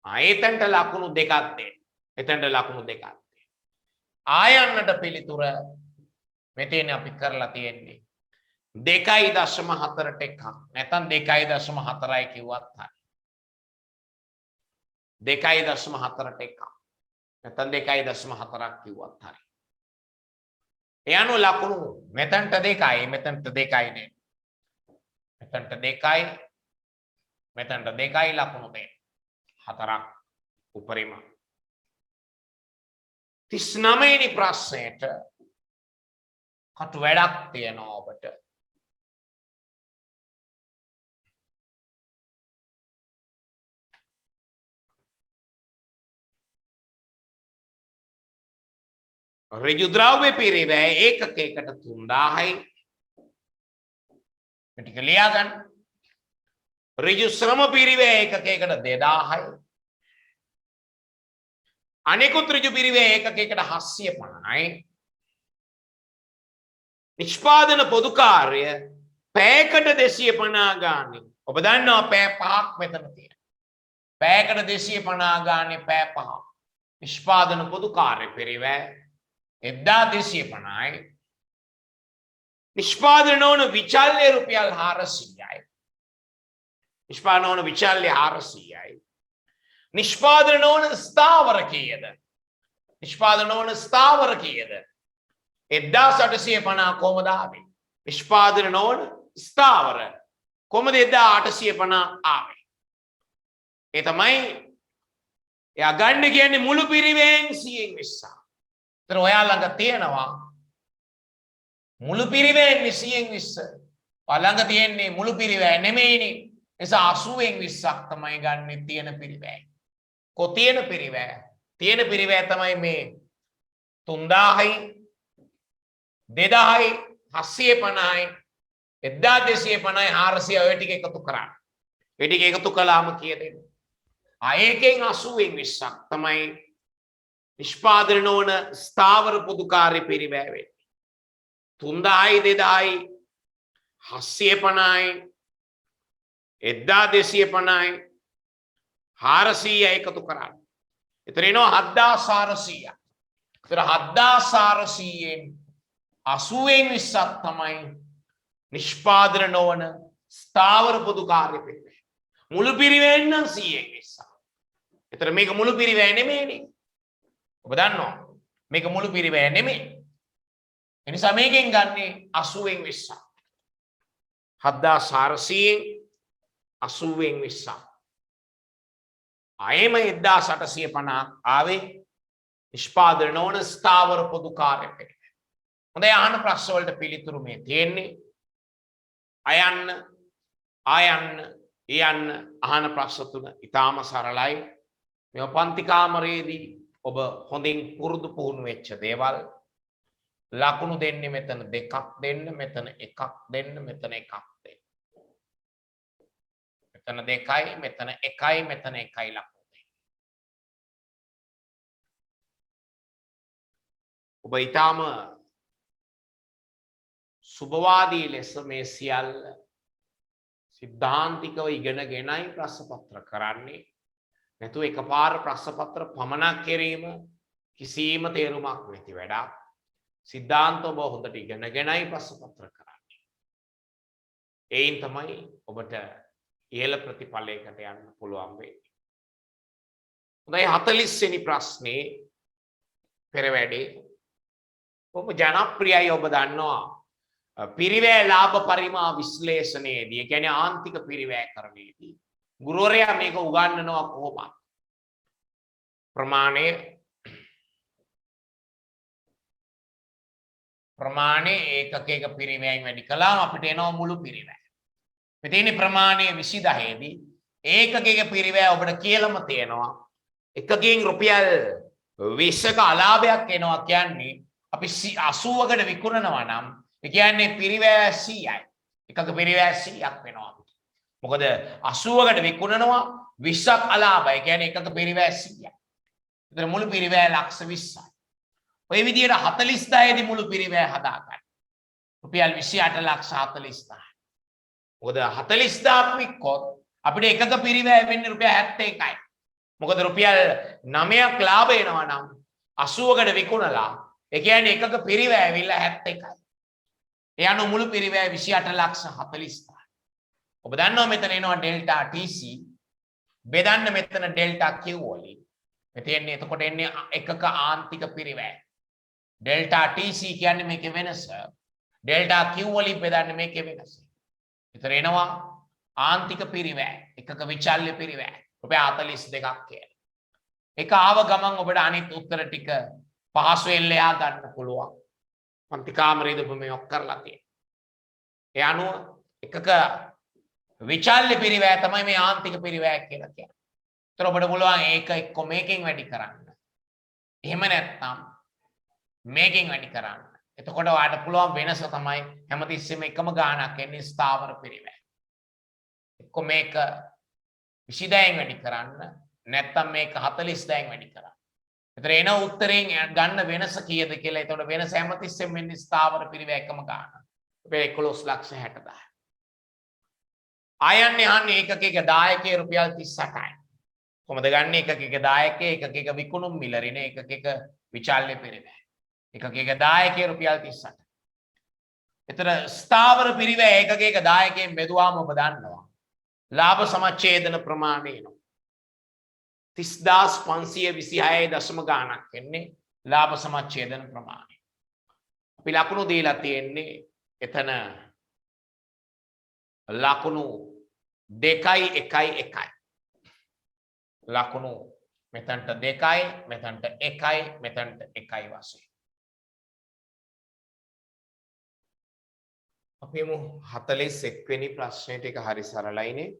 A: එතනට ලකුණු දෙකක් දෙන්න. එතනට ලකුණු දෙකක් දෙන්න. ආයන්නට පිළිතුර මෙතන අපි කරලා තියෙන්නේ 2.4ට එකක්. නැත්නම් 2.4යි කිව්වත් හරි. 2.4ට එකක්. නැත්නම් 2.4ක් කිව්වත් හරි. ඒ අනුව ලකුණු මෙතනට 2යි මෙතනට 2යි නේ. මෙතනට 2යි මෙතනට 2යි ලකුණු දෙන්න. 4ක් උපරිම. 39 වෙනි ප්‍රශ්නයට කටු වැඩක් තියෙනවා ඔබට. ඍජු ද්‍රව්‍ය පිරිවැය ඒකකයකට 3000යි. මේ ටික ලියා ගන්න. ඍජු ශ්‍රම පිරිවැය ඒකකයකට 2000යි. අනෙකුත් ඍජු පිරිවැය ඒකකයකට 750යි. නිෂ්පාදන පොදු කාර්ය පැයකට 250 ගානේ. ඔබ දන්නවා පැය 5ක් මෙතන තියෙනවා. පැයකට 250 ගානේ පැය 5ක්. නිෂ්පාදන පොදු කාර්ය පිරිවැය 1250යි. නිෂ්පාදන නොවන විචල්්‍ය රුපියල් 400යි. නිෂ්පාදන නොවන විචල්්‍ය 400යි. නිෂ්පාදන නොවන ස්ථාවර කීයද? නිෂ්පාදන නොවන ස්ථාවර කීයද? 1850 කොහමද ආවේ? නිෂ්පාදන නොවන ස්ථාවර කොහමද 1850 ආවේ? ඒ තමයි එයා ගන්න කියන්නේ මුළු පිරිවෙන් 100න් 20ක්. ඒතර ඔයා ළඟ තියෙනවා මුළු පිරිවෙන් 100න් 20. ළඟ තියෙන්නේ මුළු පිරිවැය නෙමෙයිනේ. නිසා 80න් 20ක් තමයි ගන්න තියෙන පිරිවැය. කො තියෙන පිරිවැය? තියෙන පිරිවැය තමයි මේ 3000යි 2000යි 750යි 1250යි 400 ඔය ටික එකතු කරා. ඒ ටික එකතු කළාම කීයද? ඒකෙන් 80න් 20ක් තමයි නිෂ්පාදන නොවන ස්ථාවර පොදු කාර්ය පිරිවැය වෙන්නේ. 3000යි 2000යි 750යි 1250යි 400යි එකතු කරා. එතන එනවා 7400ක්. ඒතර 7400න් 80න් 20ක් තමයි නිෂ්පාදන නොවන ස්ථාවර පොදු කාර්ය පිරිවැය. මුළු පිරිවෙන්න 100න් 20ක්. ඒතර මේක මුළු පිරිවැය නෙමෙයිනේ. ඔබ දන්නවා මේක මුළු පිරිවැය නෙමෙයි. ඒ නිසා මේකෙන් ගන්නේ 80න් 20ක්. 7400න් 80න් 20ක්. ආයෙම 1850 ආවේ නිෂ්පාදන නොවන ස්ථාවර පොදු කාර්ය පිරිවැය. හොඳයි අහන ප්‍රශ්න වලට පිළිතුරු මේ තියෙන්නේ. අයන්න යන්න අහන ප්‍රශ්න තුන ඉතාම සරලයි. මේ පන්ති කාමරයේදී ඔබ හොඳින් පුරුදු පුහුණු වෙච්ච දේවල්. ලකුණු දෙන්නේ මෙතන දෙකක් දෙන්න, මෙතන එකක් දෙන්න, මෙතන එකක් දෙන්න. මෙතන දෙකයි, මෙතන එකයි, මෙතන එකයි ලකුණු දෙන්න. ඔබ ඊටාම සුබවාදී ලෙස මේ සියල්ල සිද්ධාන්තිකව ඉගෙනගෙනයි ප්‍රශ්න පත්‍ර කරන්නේ. නැතුව එකපාර ප්‍රශ්න පත්‍ර පමණක් කිරීම කිසිම තේරුමක් නැති වැඩක්. සිද්ධාන්ත ඔබ හොඳට ඉගෙනගෙනයි ප්‍රශ්න පත්‍ර කරන්නේ. ඒයින් තමයි ඔබට ඉහළ ප්‍රතිඵලයකට යන්න පුළුවන් වෙන්නේ. හොඳයි 40 වෙනි ප්‍රශ්නේ පෙර වැඩේ ඔබ ජනප්‍රියයි. ඔබ දන්නවා පිරිවැය ලාභ පරිමා විශ්ලේෂණයේදී, ඒ කියන්නේ ආන්තික පිරිවැය කරණයේදී ගුරුවරයා මේක උගන්වනවා කොහොමද? ප්‍රමාණය ඒකකයක පිරිවැයෙන් වැඩි කළාම අපිට එනවා මුළු පිරිවැය. මෙතන ප්‍රමාණය 29 දී ඒකකයක පිරිවැය ඔබට කියලාම තියෙනවා. එකකින් රුපියල් 20ක අලාභයක් එනවා කියන්නේ අපි 80කට විකුණනවා නම් ඒ කියන්නේ පිරිවැය 100යි. එකක පිරිවැය 100ක් වෙනවා. මොකද 80කට විකුණනවා 20ක් අලාභය. ඒ කියන්නේ එකක පිරිවැය 100යි. ඒතර මුළු පිරිවැය ලක්ෂ 20යි. ඔය විදිහට 46 දී මුළු පිරිවැය හදාගන්න. රුපියල් 28 ලක්ෂ 40000. මොකද 40000ක් වික්කොත් අපිට එකක පිරිවැය වෙන්නේ රුපියල් 71යි. මොකද රුපියල් 9ක් ලාභ එනවා නම් 80කට විකුණලා ඒ කියන්නේ එකක පිරිවැය ඇවිල්ලා 71යි. ඒ අනුව මුළු පිරිවැය 28 ලක්ෂ 40000. ඔබ දන්නවා මෙතන එනවා ඩෙල්ටා TC බෙදන්න මෙතන ඩෙල්ටා Q වලින්. මෙතන එතකොට එන්නේ එකක ආන්තික පිරිවැය. ඩෙල්ටා TC කියන්නේ මේකේ වෙනස. ඩෙල්ටා Q වලින් බෙදන්න මේකේ වෙනස. මෙතන එනවා ආන්තික පිරිවැය. එකක විචල්්‍ය පිරිවැය. රුපියල් 42ක් කියලා. ඒක ආව ගමන් ඔබට අනිත් උත්තර ටික පහසුවෙන් ලයා ගන්න පුළුවන්. පන්ති කාමරේදී ඔබ මේක කරලා තියෙනවා. ඒ අනුව එකක විචල්්‍ය පිරිවැය තමයි මේ ආන්තික පිරිවැය කියලා කියන්නේ. ඒතර ඔබට පුළුවන් ඒක එක්ක මේකෙන් වැඩි කරන්න. එහෙම නැත්නම් මේකෙන් වැඩි කරන්න. එතකොට ඔයාලට පුළුවන් වෙනස තමයි හැමතිස්සෙම එකම ගාණක් එන්නේ ස්ථාවර පිරිවැය. එක්ක මේක 22න් වැඩි කරන්න නැත්නම් මේක 42න් වැඩි කරන්න. එතන එන උත්තරයෙන් ගන්න වෙනස කීයද කියලා. එතකොට වෙනස හැමතිස්සෙම වෙන්නේ ස්ථාවර පිරිවැය එකම ගාණ. අපේ 11,60,000. ආයන්නේ අහන්නේ ඒකකයක දායකයේ රුපියල් 38යි. කොහමද ගන්න ඒකකයක දායකයේ ඒකකයක විකුණුම් මිල ඍණ ඒකකයක විචාල්‍ය පිරිවැය. ඒකකයක දායකයේ රුපියල් 38. එතන ස්ථාවර පිරිවැය ඒකකයක දායකයෙන් බෙදුවාම ඔබ දන්නවා. ලාභ සමච්ඡේදන ප්‍රමාණය එනවා. 30,526 ගාණක් එන්නේ ලාභ සමච්ඡේදන ප්‍රමාණය. අපි ලකුණු දීලා තියෙන්නේ එතන ලකුණු 2 1 1. ලකුණු මෙතනට 2යි මෙතනට 1යි මෙතනට 1යි වශයෙන්. අපි මු 41 වෙනි ප්‍රශ්නෙට එක හරි සරලයිනේ.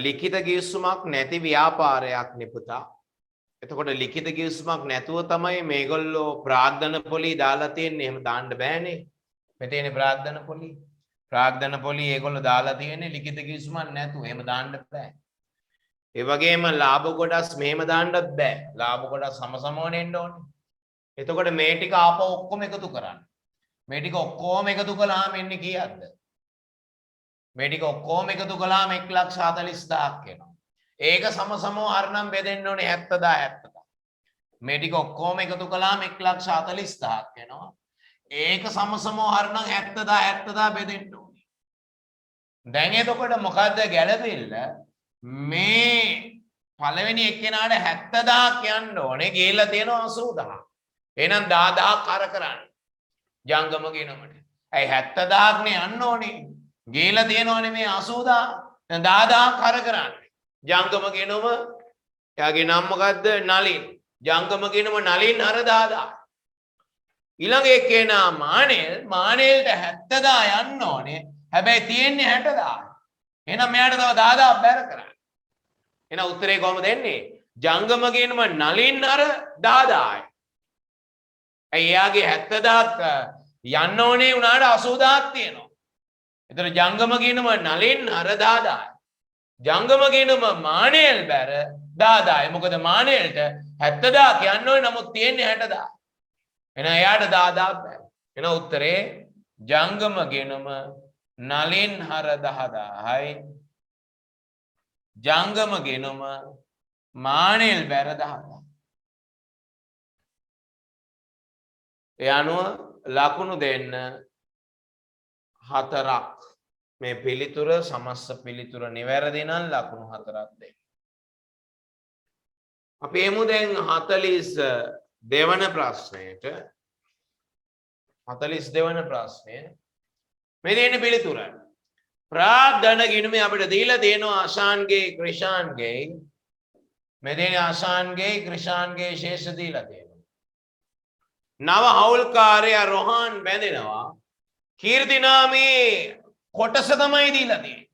A: ලිඛිත ගිවිසුමක් නැති ව්‍යාපාරයක් නිපුතා. එතකොට ලිඛිත ගිවිසුමක් නැතුව තමයි මේගොල්ලෝ ප්‍රාග්ධන පොලි දාලා තියෙන්නේ. එහෙම දාන්න බෑනේ. මෙතන ප්‍රාග්ධන පොලි. ප්‍රාග්ධන පොලි ඒගොල්ලෝ දාලා තියෙන්නේ ලිඛිත ගිවිසුමක් නැතුව. එහෙම දාන්න බෑ. ඒ වගේම ලාභ කොටස් මෙහෙම දාන්නත් බෑ. ලාභ කොටස් සමසමව නෙන්න ඕනේ. එතකොට මේ ටික ආපහු ඔක්කොම එකතු කරන්න. මේ ටික ඔක්කොම එකතු කළාම එන්නේ කීයක්ද? මේ ටික ඔක්කොම එකතු කළාම 1,40,000ක් එනවා. ඒක සමසමව හරනම් බෙදෙන්න ඕනේ 70,000. මේ ටික ඔක්කොම එකතු කළාම 1,40,000ක් එනවා. ඒක සමසමව හරනම් 70,000 බෙදෙන්න ඕනේ. දැන් එතකොට මොකද්ද ගැළපෙන්න? මේ පළවෙනි එක්කෙනාට 70,000ක් යන්න ඕනේ. ගිහිල්ලා තියෙනවා 80,000. එහෙනම් 10,000ක් අර කරන්න. ජංගම ගෙනමට. ඇයි 70,000ක් නේ යන්න ඕනේ. ගිහිල්ලා තියෙනවනේ මේ 80,000. දැන් 10,000ක් අර කරන්න. ජංගම ගෙනම එයාගේ නම මොකද්ද? නලින්. ජංගම ගෙනම නලින් අර 10,000. ඊළඟ එක්කෙනා මානෙල්ට 70,000 යන්න ඕනේ. හැබැයි තියෙන්නේ 60,000. එහෙනම් මෙයාට තව 10,000ක් බැර කරන්න. එහෙනම් උත්තරේ කොහමද එන්නේ? ජංගම ගෙනම නලින් අර 10,000යි. එයාගේ 70,000ක් යන්න ඕනේ උනාට 80,000ක් තියෙනවා. එතන ජංගම ගෙනම නලින් අර 10,000යි. ජංගම ගෙනම මානෙල් බැර 10,000යි. මොකද මානෙල්ට 70,000ක් යන්න ඕනේ නමුත් තියෙන්නේ 60,000. එහෙනම් එයාට 10,000ක් බැර. එහෙනම් උත්තරේ ජංගම ගෙනම නලින් හර 10,000යි. ජංගම ගෙනම මානෙල් බැර 10,000. ඒ අනුව ලකුණු දෙන්න 4ක්. මේ පිළිතුර සමස්ත පිළිතුර නිවැරදි නම් ලකුණු 4ක් දෙන්න. අපි එමු දැන් 42 වන ප්‍රශ්නයට. 42 වන ප්‍රශ්නය මේ දෙන පිළිතුර. ප්‍රාග්ධන ගිණුමේ අපිට දීලා තියෙනවා ආශාන්ගේ ක්‍රිෂාන්ගේ. මේ දෙන ආශාන්ගේ ක්‍රිෂාන්ගේ ශේෂ දීලා තියෙනවා. නව හවුල්කාරයා රොහාන් බැඳෙනවා. කීර්තිනාමේ කොටස තමයි දීලා තියෙන්නේ.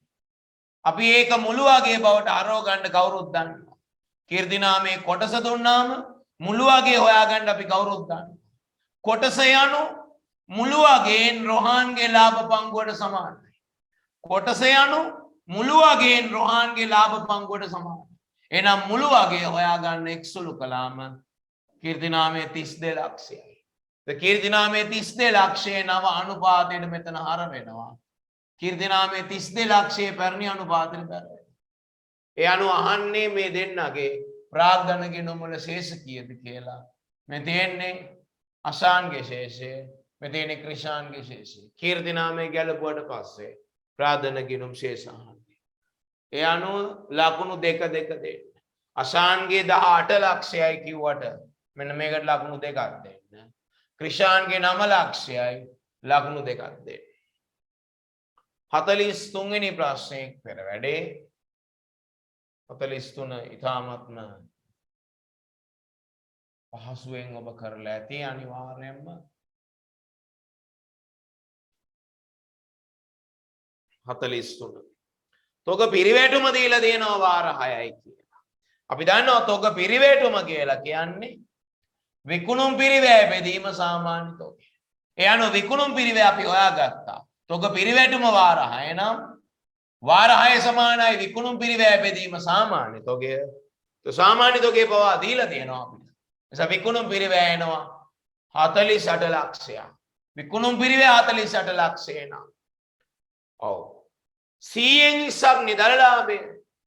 A: අපි ඒක මුළු වගේ බවට අරව ගන්න කවුරුත් දන්නවා. කීර්තිනාමේ කොටස දුන්නාම මුළු වගේ හොයාගන්න අපි කවුරුත් දන්නවා. කොටස යනු මුළු වගේන් රොහාන්ගේ ලාභ පංගුවට සමානයි. කොටස යනු මුළු වගේන් රොහාන්ගේ ලාභ පංගුවට සමානයි. එහෙනම් මුළු වගේ හොයාගන්න එක්සුළු කළාම කීර්තිනාමේ 32 ලක්ෂයයි. කීර්තිනාමේ 32 ලක්ෂයේ නව අනුපාතයට මෙතන හර වෙනවා. කීර්තිනාමේ 32 ලක්ෂයේ පැරණි අනුපාතයට බැර වෙනවා. ඒ අනුව අහන්නේ මේ දෙන්නගේ ප්‍රාග්ධන ගිණුම වල ශේෂ කීයද කියලා. මේ තියෙන්නේ අශාන්ගේ ශේෂය, මේ තියෙන්නේ ක්‍රිෂාන්ගේ ශේෂය. කීර්තිනාමේ ගැලපුවට පස්සේ ප්‍රාග්ධන ගිණුම් ශේෂ අහන්නේ. ඒ අනුව ලකුණු 2 2 දෙන්න. අශාන්ගේ 18 ලක්ෂයයි කිව්වට මෙන්න මේකට ලකුණු 2ක් දෙන්න. ක්‍රිෂාන්ගේ 9 ලක්ෂයයි ලකුණු 2ක් දෙන්න. 43 වෙනි ප්‍රශ්නේ පෙර වැඩේ. 43 ඊටාත්ම පහසුවෙන් ඔබ කරලා ඇති අනිවාර්යයෙන්ම. 43 තොග පිරිවැටුම දීලා දෙනවා වාර 6යි කියලා. අපි දන්නවා තොග පිරිවැටුම කියලා කියන්නේ විකුණුම් පිරිවැය බෙදීම සාමාන්‍ය තොගය. ඒ අනුව විකුණුම් පිරිවැය අපි හොයාගත්තා. තොග පිරිවැටුම වාර 6 නම් වාර 6 සමානයි විකුණුම් පිරිවැය බෙදීම සාමාන්‍ය තොගය. તો සාමාන්‍ය තොගය පවා දීලා තියෙනවා අපිට. එසා විකුණුම් පිරිවැය එනවා 48 ලක්ෂයක්. විකුණුම් පිරිවැය 48 ලක්ෂය නම් ඔව් 100න් 20ක් නිදල ලාභය.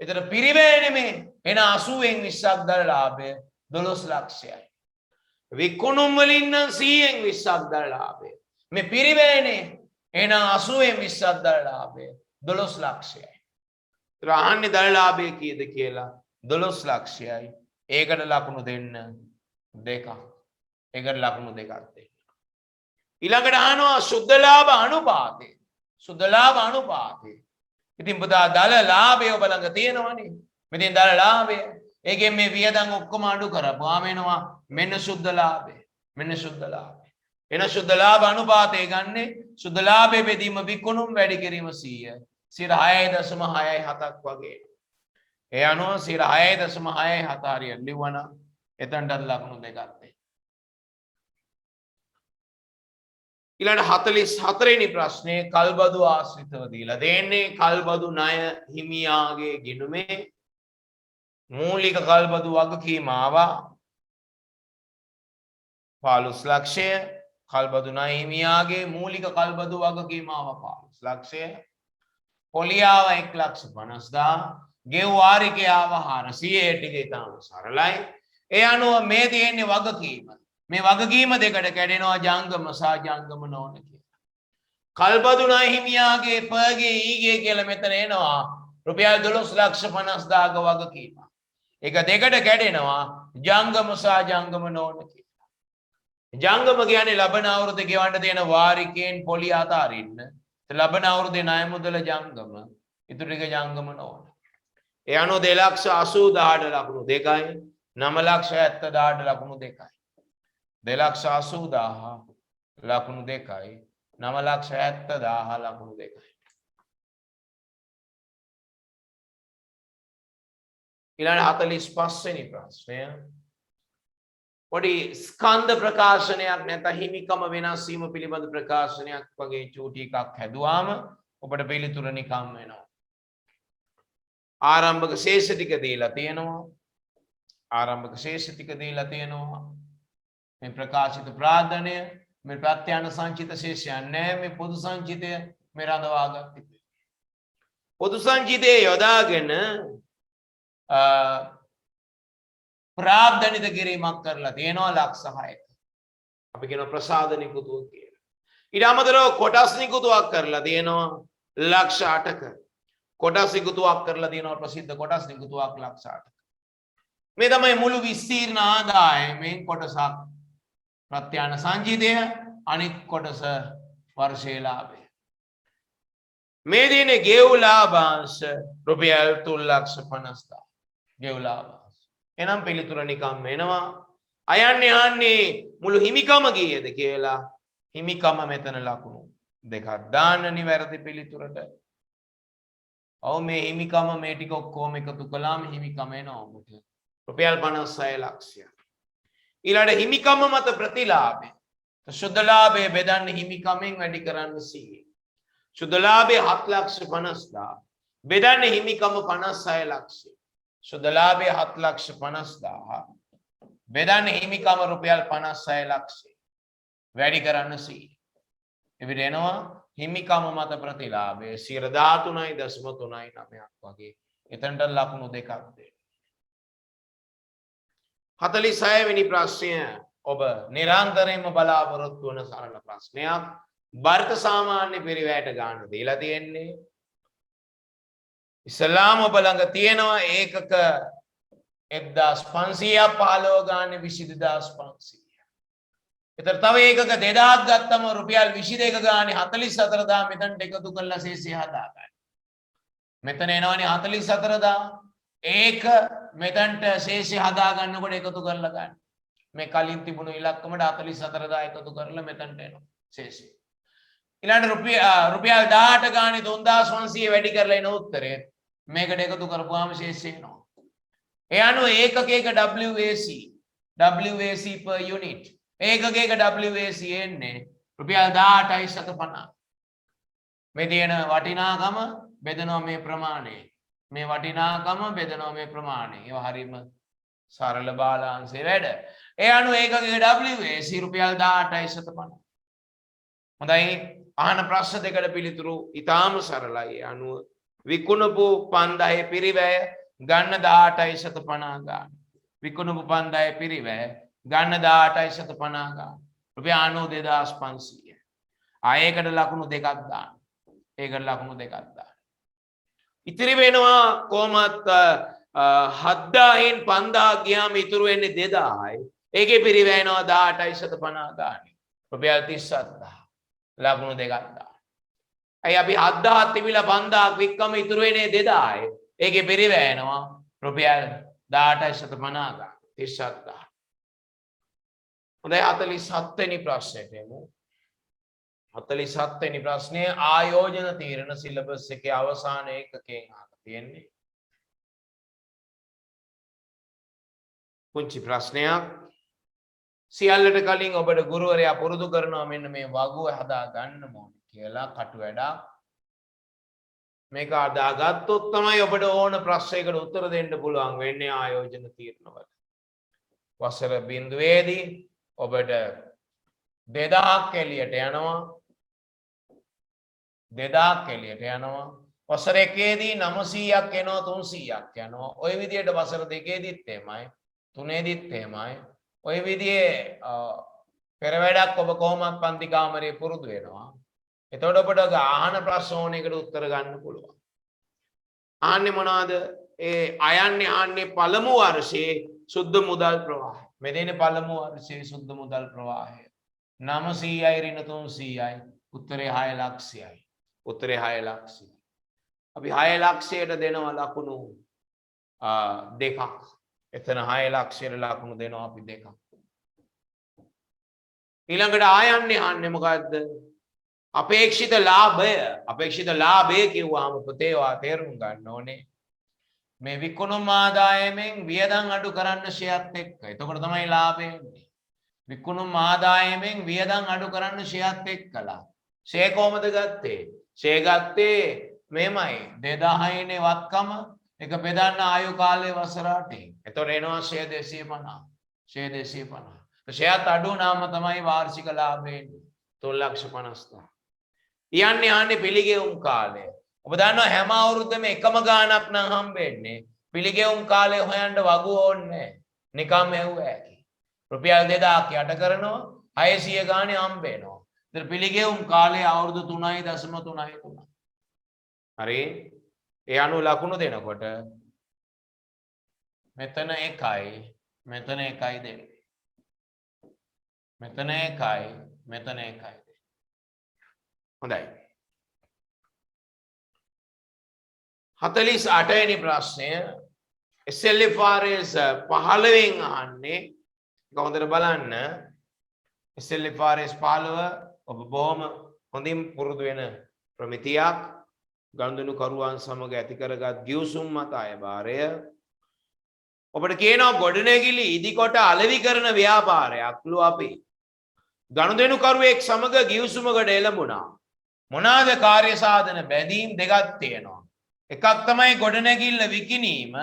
A: එතන පිරිවැය නෙමෙයි. එන 80න් 20ක් දල ලාභය 12 ලක්ෂයයි. විකුණුම් වලින් නම් 100න් 20ක් දල ලාභය. මේ පිරිවැයනේ එන 80න් 20ක් දල ලාභය 12 ලක්ෂයයි. ඒතර අහන්නේ දල ලාභය කීයද කියලා 12 ලක්ෂයයි. ඒකට ලකුණු දෙන්න දෙකක්. ඒකට ලකුණු දෙකක් දෙන්න. ඊළඟට අහනවා සුද්ධ ලාභ අනුපාතය. සුද්ධ ලාභ අනුපාතය. ඉතින් පුතා දල ලාභය ඔබ ළඟ තියෙනවනේ. මෙතෙන් දල ලාභය. ඒකෙන් මේ වියදම් ඔක්කොම අඩු කරපුවාම එනවා මෙන්න සුද්ධ ලාභය. මෙන්න සුද්ධ ලාභය. එන සුද්ධ ලාභ අනුපාතය ගන්නේ සුද්ධ ලාභය බෙදීම විකුණුම් වැඩි කිරීම 100. 6.67ක් වගේ. ඒ අනුව 6.67 හරියට ලිව්වනම් එතනට ලකුණු දෙකක් දෙන්න. ඊළඟ 44 වෙනි ප්‍රශ්නේ කල්බදු ආශ්‍රිතව දීලා දෙන්නේ කල්බදු ණය හිමියාගේ ගිණුමේ මූලික කල්බදු වගකීම ආවා 15 ලක්ෂය. කල්බදු ණය හිමියාගේ මූලික කල්බදු වගකීම ආවා 15 ලක්ෂය. පොලියාව 1,50,000 ගෙව් වාරිකය ආවා 400 ටික ඉතාම සරලයි. ඒ අනුව මේ තියෙන්නේ වගකීම. මේ වගකීම දෙකට කැඩෙනවා ජංගම සහ ජංගම නොවන කියලා. කල්බදු ණය හිමියාගේ පගේ ඊගේ කියලා මෙතන එනවා රුපියල් 12,50,000ක වගකීම. ඒක දෙකට කැඩෙනවා ජංගම සහ ජංගම නොවන කියලා. ජංගම කියන්නේ ලබන අවුරුද්දේ ගෙවන්න තියෙන වාරිකයෙන් පොලිය අතාරින්න. ලබන අවුරුද්දේ ණය මුදල ජංගම, ඉතුරු ටික ජංගම නොවන. ඒ අනුව 2,80,000ට ලකුණු 2යි, 9,70,000ට ලකුණු 2යි. 2,80,000 ලකුණු 2යි, 9,70,000 ලකුණු 2යි. ඊළඟ 45 වෙනි ප්‍රශ්නය. පොඩි ස්කන්ධ ප්‍රකාශනයක් නැත්නම් හිමිකම වෙනස් වීම පිළිබඳ ප්‍රකාශනයක් වගේ චූටි එකක් හැදුවාම ඔබට පිළිතුර නිකම් වෙනවා. ආරම්භක ශේෂ ටික දීලා තියෙනවා. ආරම්භක ශේෂ ටික දීලා තියෙනවා. මේ ප්‍රකාශිත ප්‍රාර්ථනය මේ ප්‍රත්‍යයන සංචිත ශේෂයන් නැහැ. මේ පොදු සංචිතය මේ රඳවාගත්තේ. පොදු සංචිතයේ යොදාගෙන ප්‍රාබ්ධනිත කිරීමක් කරලා තියෙනවා ලක්ෂ 6ක. අපි කියනවා ප්‍රසාද නිකුතුව කියලා. ඊට අමතරව කොටස් නිකුතුවක් කරලා තියෙනවා ලක්ෂ 8ක. කොටස් නිකුතුවක් කරලා තියෙනවා ප්‍රසිද්ධ කොටස් නිකුතුවක් ලක්ෂ 8ක. මේ තමයි මුළු විස්තීර්ණ ආදායමෙන් කොටසක් ප්‍රත්‍යයන සංචිතය, අනිත් කොටස වර්ෂයේ ලාභය. මේ දිනේ ගෙව් ලාභාංශ රුපියල් 3,50,000. ගෙව් ලාභාංශ. එනම් පිළිතුර නිකම් එනවා. අයන්නේ යන්නේ මුළු හිමිකම කීයද කියලා. හිමිකම මෙතන ලකුණු දෙකක් දාන්න නිවැරදි පිළිතුරට. ඔව් මේ හිමිකම මේ ටික ඔක්කොම එකතු කළාම හිමිකම එනවා ඔබට. රුපියල් 56 ලක්ෂයක්. ඊළඟ හිමිකම මත ප්‍රතිලාභය. සුද්ධ ලාභය බෙදන්නේ හිමිකමෙන් වැඩි කරන්න 100. සුද්ධ ලාභය 7,50,000. බෙදන්නේ හිමිකම 56 ලක්ෂය. සුද්ධ ලාභය 7,50,000. බෙදන්නේ හිමිකම රුපියල් 56 ලක්ෂය. වැඩි කරන්න 100. එවිට එනවා හිමිකම මත ප්‍රතිලාභය 13.39ක් වගේ. එතනට ලකුණු දෙකක් දෙන්න. 46 වෙනි ප්‍රශ්නය ඔබ නිරන්තරයෙන්ම බලාපොරොත්තු වන සරල ප්‍රශ්නයක්. බර්ත සාමාන්‍ය පරිවැයට ගන්න දීලා තියෙන්නේ. ඉස්ලාම ඔබ ළඟ තියෙනවා ඒකක 1,500ක් 15 ගානේ 22,500. ඒතර තව ඒකක 2,000ක් ගත්තම රුපියල් 22 ගානේ 44,000 මෙතනට එකතු කරලා ශේෂය හදා ගන්න. මෙතන එනවනේ 44,000. ඒක මෙතනට ශේෂය හදා ගන්නකොට එකතු කරලා ගන්න. මේ කලින් තිබුණු ඉලක්කමට 44,000 එකතු කරලා මෙතනට එනවා ශේෂය. ඊළඟ රුපියල් 18 ගානේ 3,500 වැඩි කරලා එන උත්තරය මේකට එකතු කරපුවාම ශේෂය එනවා. ඒ අනුව ඒකකයක WAC WAC per unit. ඒකකයක WAC එන්නේ රුපියල් 18,750. මේ තියෙන වටිනාකම බෙදනවා මේ ප්‍රමාණය. මේ වටිනාකම බෙදනවා මේ ප්‍රමාණය. ඒවා හරීම සරල බාලාංශයේ වැඩ. ඒ අනුව ඒකකයක WAC රුපියල් 18,750. හොඳයි. අහන ප්‍රශ්න දෙකට පිළිතුරු ඉතාම සරලයි. ඒ අනුව විකුණපු 5000 පිරිවැය ගන්න 18,750 ගන්න. විකුණපු 5000 පිරිවැය ගන්න 18,750 ගන්න. රුපියල් 92,500. ආයේකට ලකුණු දෙකක් දාන්න. ඒකට ලකුණු දෙකක් දාන්න. ඉතිරි වෙනවා කොහමත් 7,000න් 5,000 ගියාම ඉතුරු වෙන්නේ 2,000යි. ඒකේ පිරිවැය එනවා 18,750 ගන්න. රුපියල් 37,000. ලකුණු දෙකක් දාන්න. අය අපි 7,000 තිබිලා 5,000ක් වික්කම ඉතුරු වෙන්නේ 2,000යි. ඒකේ පිරිවැය එනවා රුපියල් 18,750 ගන්න. 37,000. හොඳයි 47 වෙනි ප්‍රශ්නෙට එමු. 47 වෙනි ප්‍රශ්නේ ආයෝජන තීරණ සිලබස් එකේ අවසාන ඒකකයෙන් අහලා තියෙන්නේ. පුංචි ප්‍රශ්නයක්. සියල්ලට කලින් ඔබට ගුරුවරයා පුරුදු කරනවා මෙන්න මේ වගුව හදා ගන්න ඕනේ කියලා කටු වැඩක්. මේක අදාගත්තොත් තමයි ඔබට ඕන ප්‍රශ්නයකට උත්තර දෙන්න පුළුවන් වෙන්නේ ආයෝජන තීරණවල. වසර බිඳුවේදී ඔබට 2000ක් එළියට යනවා. 2000ක් එළියට යනවා. වසර එකේදී 900ක් එනවා 300ක් යනවා. ওই විදිහට වසර දෙකේදීත් එහෙමයි. තුනේදීත් එහෙමයි. ওই විදිහේ පෙර වැඩක් ඔබ කොහොමත් පන්ති කාමරේ පුරුදු වෙනවා. එතකොට ඔබට අහන ප්‍රශ්න ඕන එකට උත්තර ගන්න පුළුවන්. අහන්නේ මොනවද? ඒ අයන්නේ අහන්නේ පළමු වර්ෂයේ සුද්ධ මුදල් ප්‍රවාහය. මෙතන පළමු වර්ෂයේ සුද්ධ මුදල් ප්‍රවාහය 900යි ඍණ 300යි. උත්තරේ 6 ලක්ෂයයි. උත්තරේ 6 ලක්ෂයයි. අපි 6 ලක්ෂයට දෙනවා ලකුණු දෙකක්. එතන 6 ලක්ෂයට ලකුණු දෙනවා අපි දෙකක්. ඊළඟට ආයන්නේ අහන්නේ මොකද්ද? අපේක්ෂිත ලාභය කිව්වහම පුතේ ඔයා තේරුම් ගන්න ඕනේ මේ විකුණුම් ආදායමෙන් වියදම් අඩු කරන්න ෂෙයර්ත් එක්ක. එතකොට තමයි ලාභය එන්නේ. විකුණුම් ආදායමෙන් වියදම් අඩු කරන්න ෂෙයර්ත් එක්කලා. ෂෙය කොහමද ගත්තේ? ෂෙය ගත්තේ මෙහෙමයි 2000 නේ වත්කම එක බෙදන්න ආයු කාලය වසර 8. එතකොට එනවා ෂෙය 250. ෂෙය 250. ෂෙයත් අඩු වුණාම තමයි වාර්ෂික ලාභය එන්නේ 3,50,000. යන්නේ ආන්නේ පිළිගෙවුම් කාලය. ඔබ දන්නවා හැම අවුරුද්දෙම එකම ගාණක් නම් හම්බෙන්නේ. පිළිගෙවුම් කාලය හොයන්න වගු ඕනේ. නිකම් එව්ව ඇති. රුපියල් 2,000ක් යට කරනවා 600 ගාණේ හම්බෙනවා. ඉතින් පිළිගෙවුම් කාලය අවුරුදු 3.3. හරි. ඒ අනුව ලකුණු දෙනකොට මෙතන 1යි මෙතන 1යි දෙන්නේ. මෙතන 1යි මෙතන 1යි. හොඳයි. 48 වෙනි ප්‍රශ්නය SLFRS 15න් අහන්නේ. ඒක හොඳට බලන්න. SLFRS 15 ඔබ බොහොම හොඳින් පුරුදු වෙන ප්‍රමිතියක්. ගනුදෙනු කරුවන් සමග ඇති කරගත් ගිවිසුම් මත අයභාරය. ඔබට කියනවා ගොඩනැගිලි ඉදිකොට අලෙවි කරන ව්‍යාපාරයක්ලු අපි. ගනුදෙනු කරුවෙක් සමග ගිවිසුමකට එළඹුණා. මොනවාද කාර්ය සාධන බැඳීම් දෙකක් තියෙනවා. එකක් තමයි ගොඩනැගිල්ල විකිණීම.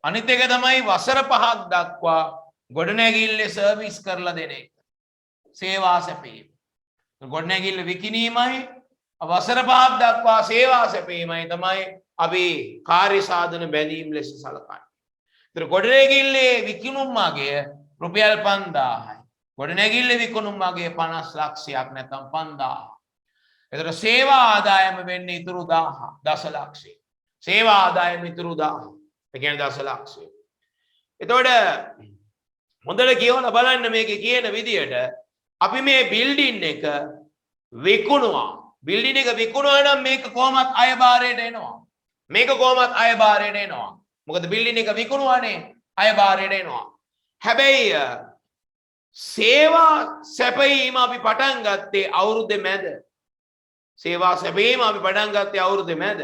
A: අනිත් එක තමයි වසර 5ක් දක්වා ගොඩනැගිල්ලේ සර්විස් කරලා දෙන එක. සේවා සැපීම. ගොඩනැගිල්ල විකිණීමයි වසර 5ක් දක්වා සේවා සැපීමයි තමයි අපි කාර්ය සාධන බැඳීම් ලෙස සලකන්නේ. ඒතර ගොඩනැගිල්ලේ විකිණුම් අගය රුපියල් 5000යි. ගොඩනැගිල්ලේ විකුණුම් අගය 50 ලක්ෂයක් නැත්නම් 5000. එතකොට සේවා ආදායම වෙන්නේ ඉතුරු 1000 දශලක්ෂය. සේවා ආදායම ඉතුරු 1000. ඒ කියන්නේ දශලක්ෂය. එතකොට හොඳට කියවලා බලන්න මේකේ කියන විදියට අපි මේ බිල්ඩින් එක විකුණුවා. බිල්ඩින් එක විකුණුවා නම් මේක කොහොමත් අයභාරයට එනවා. මේක කොහොමත් අයභාරයට එනවා. මොකද බිල්ඩින් එක විකුණුවානේ අයභාරයට එනවා. හැබැයි සේවා සැපයීම අපි පටන් ගත්තේ අවුරුද්දේ මැද. සේවා සැපයීම අපි පටන් ගත්තේ අවුරුද්දේ මැද.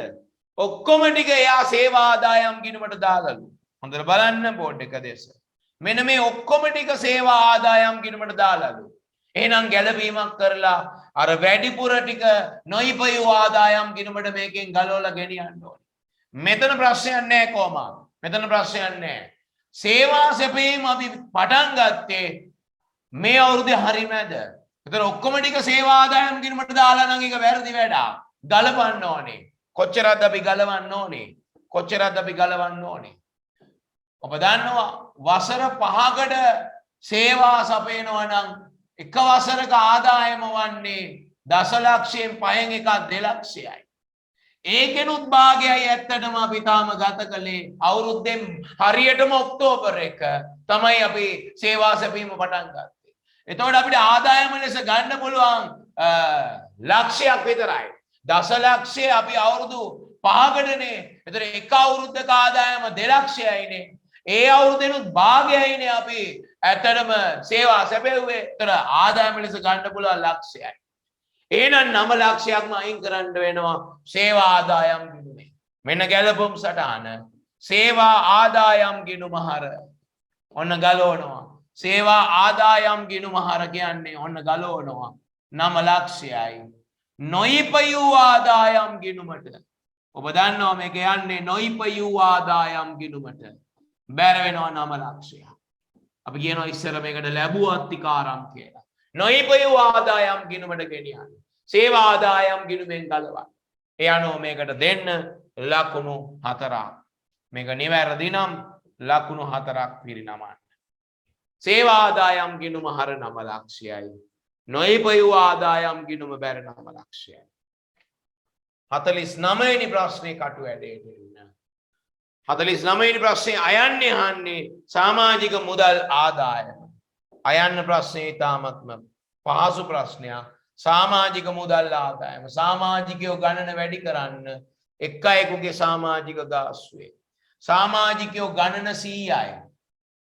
A: ඔක්කොම ටික එයා සේවා ආදායම් ගිණුමට දාගලු. හොඳට බලන්න බෝඩ් එක දෙස. මෙන්න මේ ඔක්කොම ටික සේවා ආදායම් ගිණුමට දාලාලු. එහෙනම් ගැළපීමක් කරලා අර වැඩිපුර ටික නොයිපයු ආදායම් ගිණුමට මේකෙන් ගලවලා ගෙනියන්න ඕනේ. මෙතන ප්‍රශ්නයක් නැහැ කොහොමද? මෙතන ප්‍රශ්නයක් නැහැ. සේවා සැපීම අපි පටන් ගත්තේ මේ අවුරුද්දේ හරියමද? ඒතර ඔක්කොම ටික සේවා ආදායම් ගිණුමට දාලා නම් ඒක වැරදි වැඩක්. ගලවන්න ඕනේ. කොච්චරද අපි ගලවන්න ඕනේ? කොච්චරද අපි ගලවන්න ඕනේ? ඔබ දන්නවා වසර 5කට සේවා සපයනවා නම් එක වසරක ආදායම වන්නේ දසලක්ෂයෙන් 5න් එකක් 2 ලක්ෂයයි. ඒකෙනුත් භාගයයි ඇත්තටම අපි තාම ගත කළේ අවුරුද්දෙන් හරියටම ඔක්තෝබර් 1 තමයි අපි සේවා සැපීම පටන් ගත්තේ. එතකොට අපිට ආදායම ලෙස ගන්න පුළුවන් ලක්ෂයක් විතරයි. දසලක්ෂය අපි අවුරුදු 5කටනේ. එතකොට එක අවුරුද්දක ආදායම 2 ලක්ෂයයිනේ. ඒ අවුරුද්දෙනුත් භාගයයිනේ අපි ඇත්තටම සේවා සැපෙව්වේ. එතකොට ආදායම ලෙස ගන්න පුළුවන් ලක්ෂයයි. එහෙනම් 9 ලක්ෂයක්ම අයින් කරන්න වෙනවා සේවා ආදායම් ගිණුමේ. මෙන්න ගැලපුම් සටහන. සේවා ආදායම් ගිණුම හර. ඔන්න ගලවනවා. සේවා ආදායම් ගිණුම හර කියන්නේ ඔන්න ගලවනවා 9 ලක්ෂයයි. නොයිපයූ ආදායම් ගිණුමට. ඔබ දන්නවා මේක යන්නේ නොයිපයූ ආදායම් ගිණුමට. බැර වෙනවා 9 ලක්ෂයක්. අපි කියනවා ඉස්සර මේකට ලැබුවත්තිකාරම් කියලා. නොයිපයූ ආදායම් ගිණුමට ගෙනියන්න. සේවා ආදායම් ගිණුමෙන් ගලවන්න. ඒ අනුව මේකට දෙන්න ලකුණු 4ක්. මේක නිවැරදි නම් ලකුණු 4ක් පිරිනමන්න. සේවා ආදායම් ගිණුම හර 9 ලක්ෂයයි. නොයිපයූ ආදායම් ගිණුම බැර 9 ලක්ෂයයි. 49 වෙනි ප්‍රශ්නේ කටු වැඩේට එන්න. 49 වෙනි ප්‍රශ්නේ අයන්නේ අහන්නේ සමාජික මුදල් ආදායම. අයන්න ප්‍රශ්නේ ඉතාමත්ම පහසු ප්‍රශ්නයක්. සමාජික මුදල් ආදායම. සමාජිකයෝ ගණන වැඩි කරන්න එක් අයෙකුගේ සමාජික ගාස්තුවේ. සමාජිකයෝ ගණන 100යි.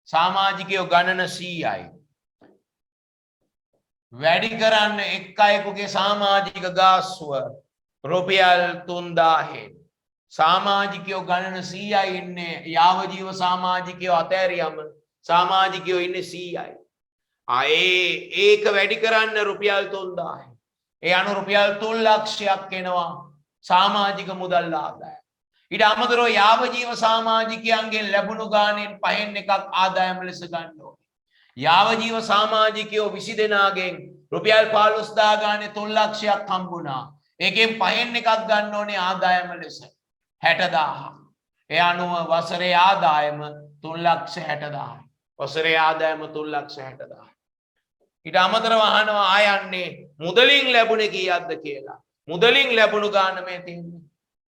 A: සමාජිකයෝ ගණන 100යි. වැඩි කරන්න එක් අයෙකුගේ සමාජික ගාස්තුව රුපියල් 3000න්. සමාජිකයෝ ගණන 100යි ඉන්නේ. යාවජීව සමාජිකයෝ අතෑරියම සමාජිකයෝ ඉන්නේ 100යි. ඒක වැඩි කරන්න රුපියල් 3000යි. ඒ අනුව රුපියල් 3 ලක්ෂයක් එනවා සමාජික මුදල් ආදායම. ඊට අමතරව යාවජීව සමාජිකයන්ගෙන් ලැබුණු ගාණෙන් 5න් එකක් ආදායම ලෙස ගන්න ඕනේ. යාවජීව සමාජිකයෝ 20 දෙනාගෙන් රුපියල් 15000 ගානේ 3 ලක්ෂයක් හම්බුණා. ඒකෙන් 5න් එකක් ගන්න ඕනේ ආදායම ලෙස 60000. ඒ අනුව වසරේ ආදායම 3,60,000. වසරේ ආදායම 3,60,000. ඊට අමතරව අහනවා ආයන්නේ මුදලින් ලැබුණේ කීයක්ද කියලා. මුදලින් ලැබුණු ගාන මේ තියෙන්නේ.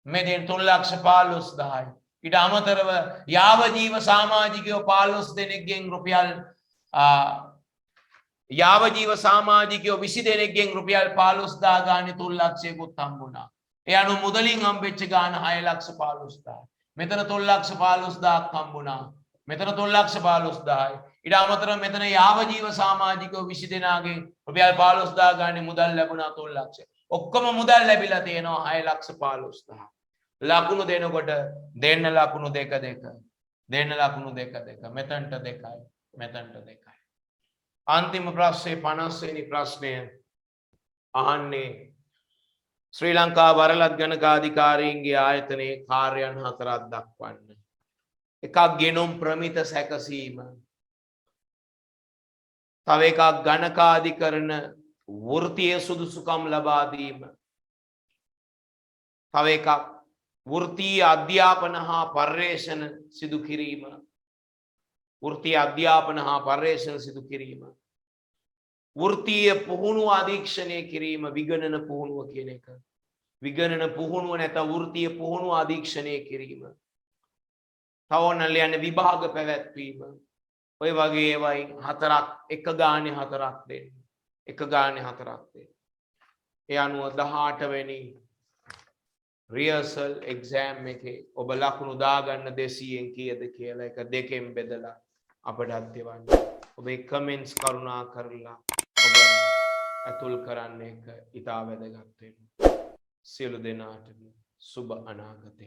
A: මේ දෙන 3,15,000යි. ඊට අමතරව යාවජීව සමාජිකයෝ 15 දෙනෙක්ගෙන් රුපියල් යාවජීව සමාජිකයෝ 20 දෙනෙක්ගෙන් රුපියල් 15,000 ගානේ 3 ලක්ෂයකුත් හම්බුණා. ඒ අනුව මුදලින් හම්බෙච්ච ගාන 6,15,000. මෙතන 3,15,000ක් හම්බුණා. මෙතන 3,15,000යි. ඊට අමතරව මෙතන යාවජීව සමාජිකයෝ 20 දෙනාගෙන් රුපියල් 15,000 ගානේ මුදල් ලැබුණා 3 ලක්ෂය. ඔක්කොම මුදල් ලැබිලා තියෙනවා 6,15,000. ලකුණු දෙනකොට දෙන්න ලකුණු 2 2. දෙන්න ලකුණු 2 2. මෙතනට 2යි. මෙතනට 2යි. අන්තිම ප්‍රශ්නේ 50 වෙනි ප්‍රශ්නය අහන්නේ ශ්‍රී ලංකා වරලත් ගණකාධිකාරීන්ගේ ආයතනයේ කාර්යයන් 4ක් දක්වන්න. එකක් ගෙනුම් ප්‍රමිත සැකසීම. තව එකක් ගණකාධිකරණ වෘත්තීය සුදුසුකම් ලබා දීම. තව එකක් වෘත්තීය අධ්‍යාපන හා පර්යේෂණ සිදු කිරීම. වෘත්තීය අධ්‍යාපන හා පර්යේෂණ සිදු කිරීම. වෘත්තීය පුහුණුව අධීක්ෂණය කිරීම විගණන පුහුණුව කියන එක. විගණන පුහුණුව නැත්නම් වෘත්තීය පුහුණුව අධීක්ෂණය කිරීම. තවොන්නල් යන විභාග පැවැත්වීම. ඔය වගේ ඒවායි 4ක් එක ගානේ 4ක් දෙන්න. එක ගානේ 4ක් දෙන්න. ඒ අනුව 18 වෙනි රියර්සල් එක්සෑම් එකේ ඔබ ලකුණු දාගන්න 200න් කීයද කියලා එක දෙකෙන් බෙදලා අපට දෙවන්න. ඔබේ කමෙන්ට්ස් කරුණා කරලා ඔබ අතුල් කරන්න එක ඉතා වැදගත් වෙනවා. සියලු දෙනාටම සුබ අනාගතයක්.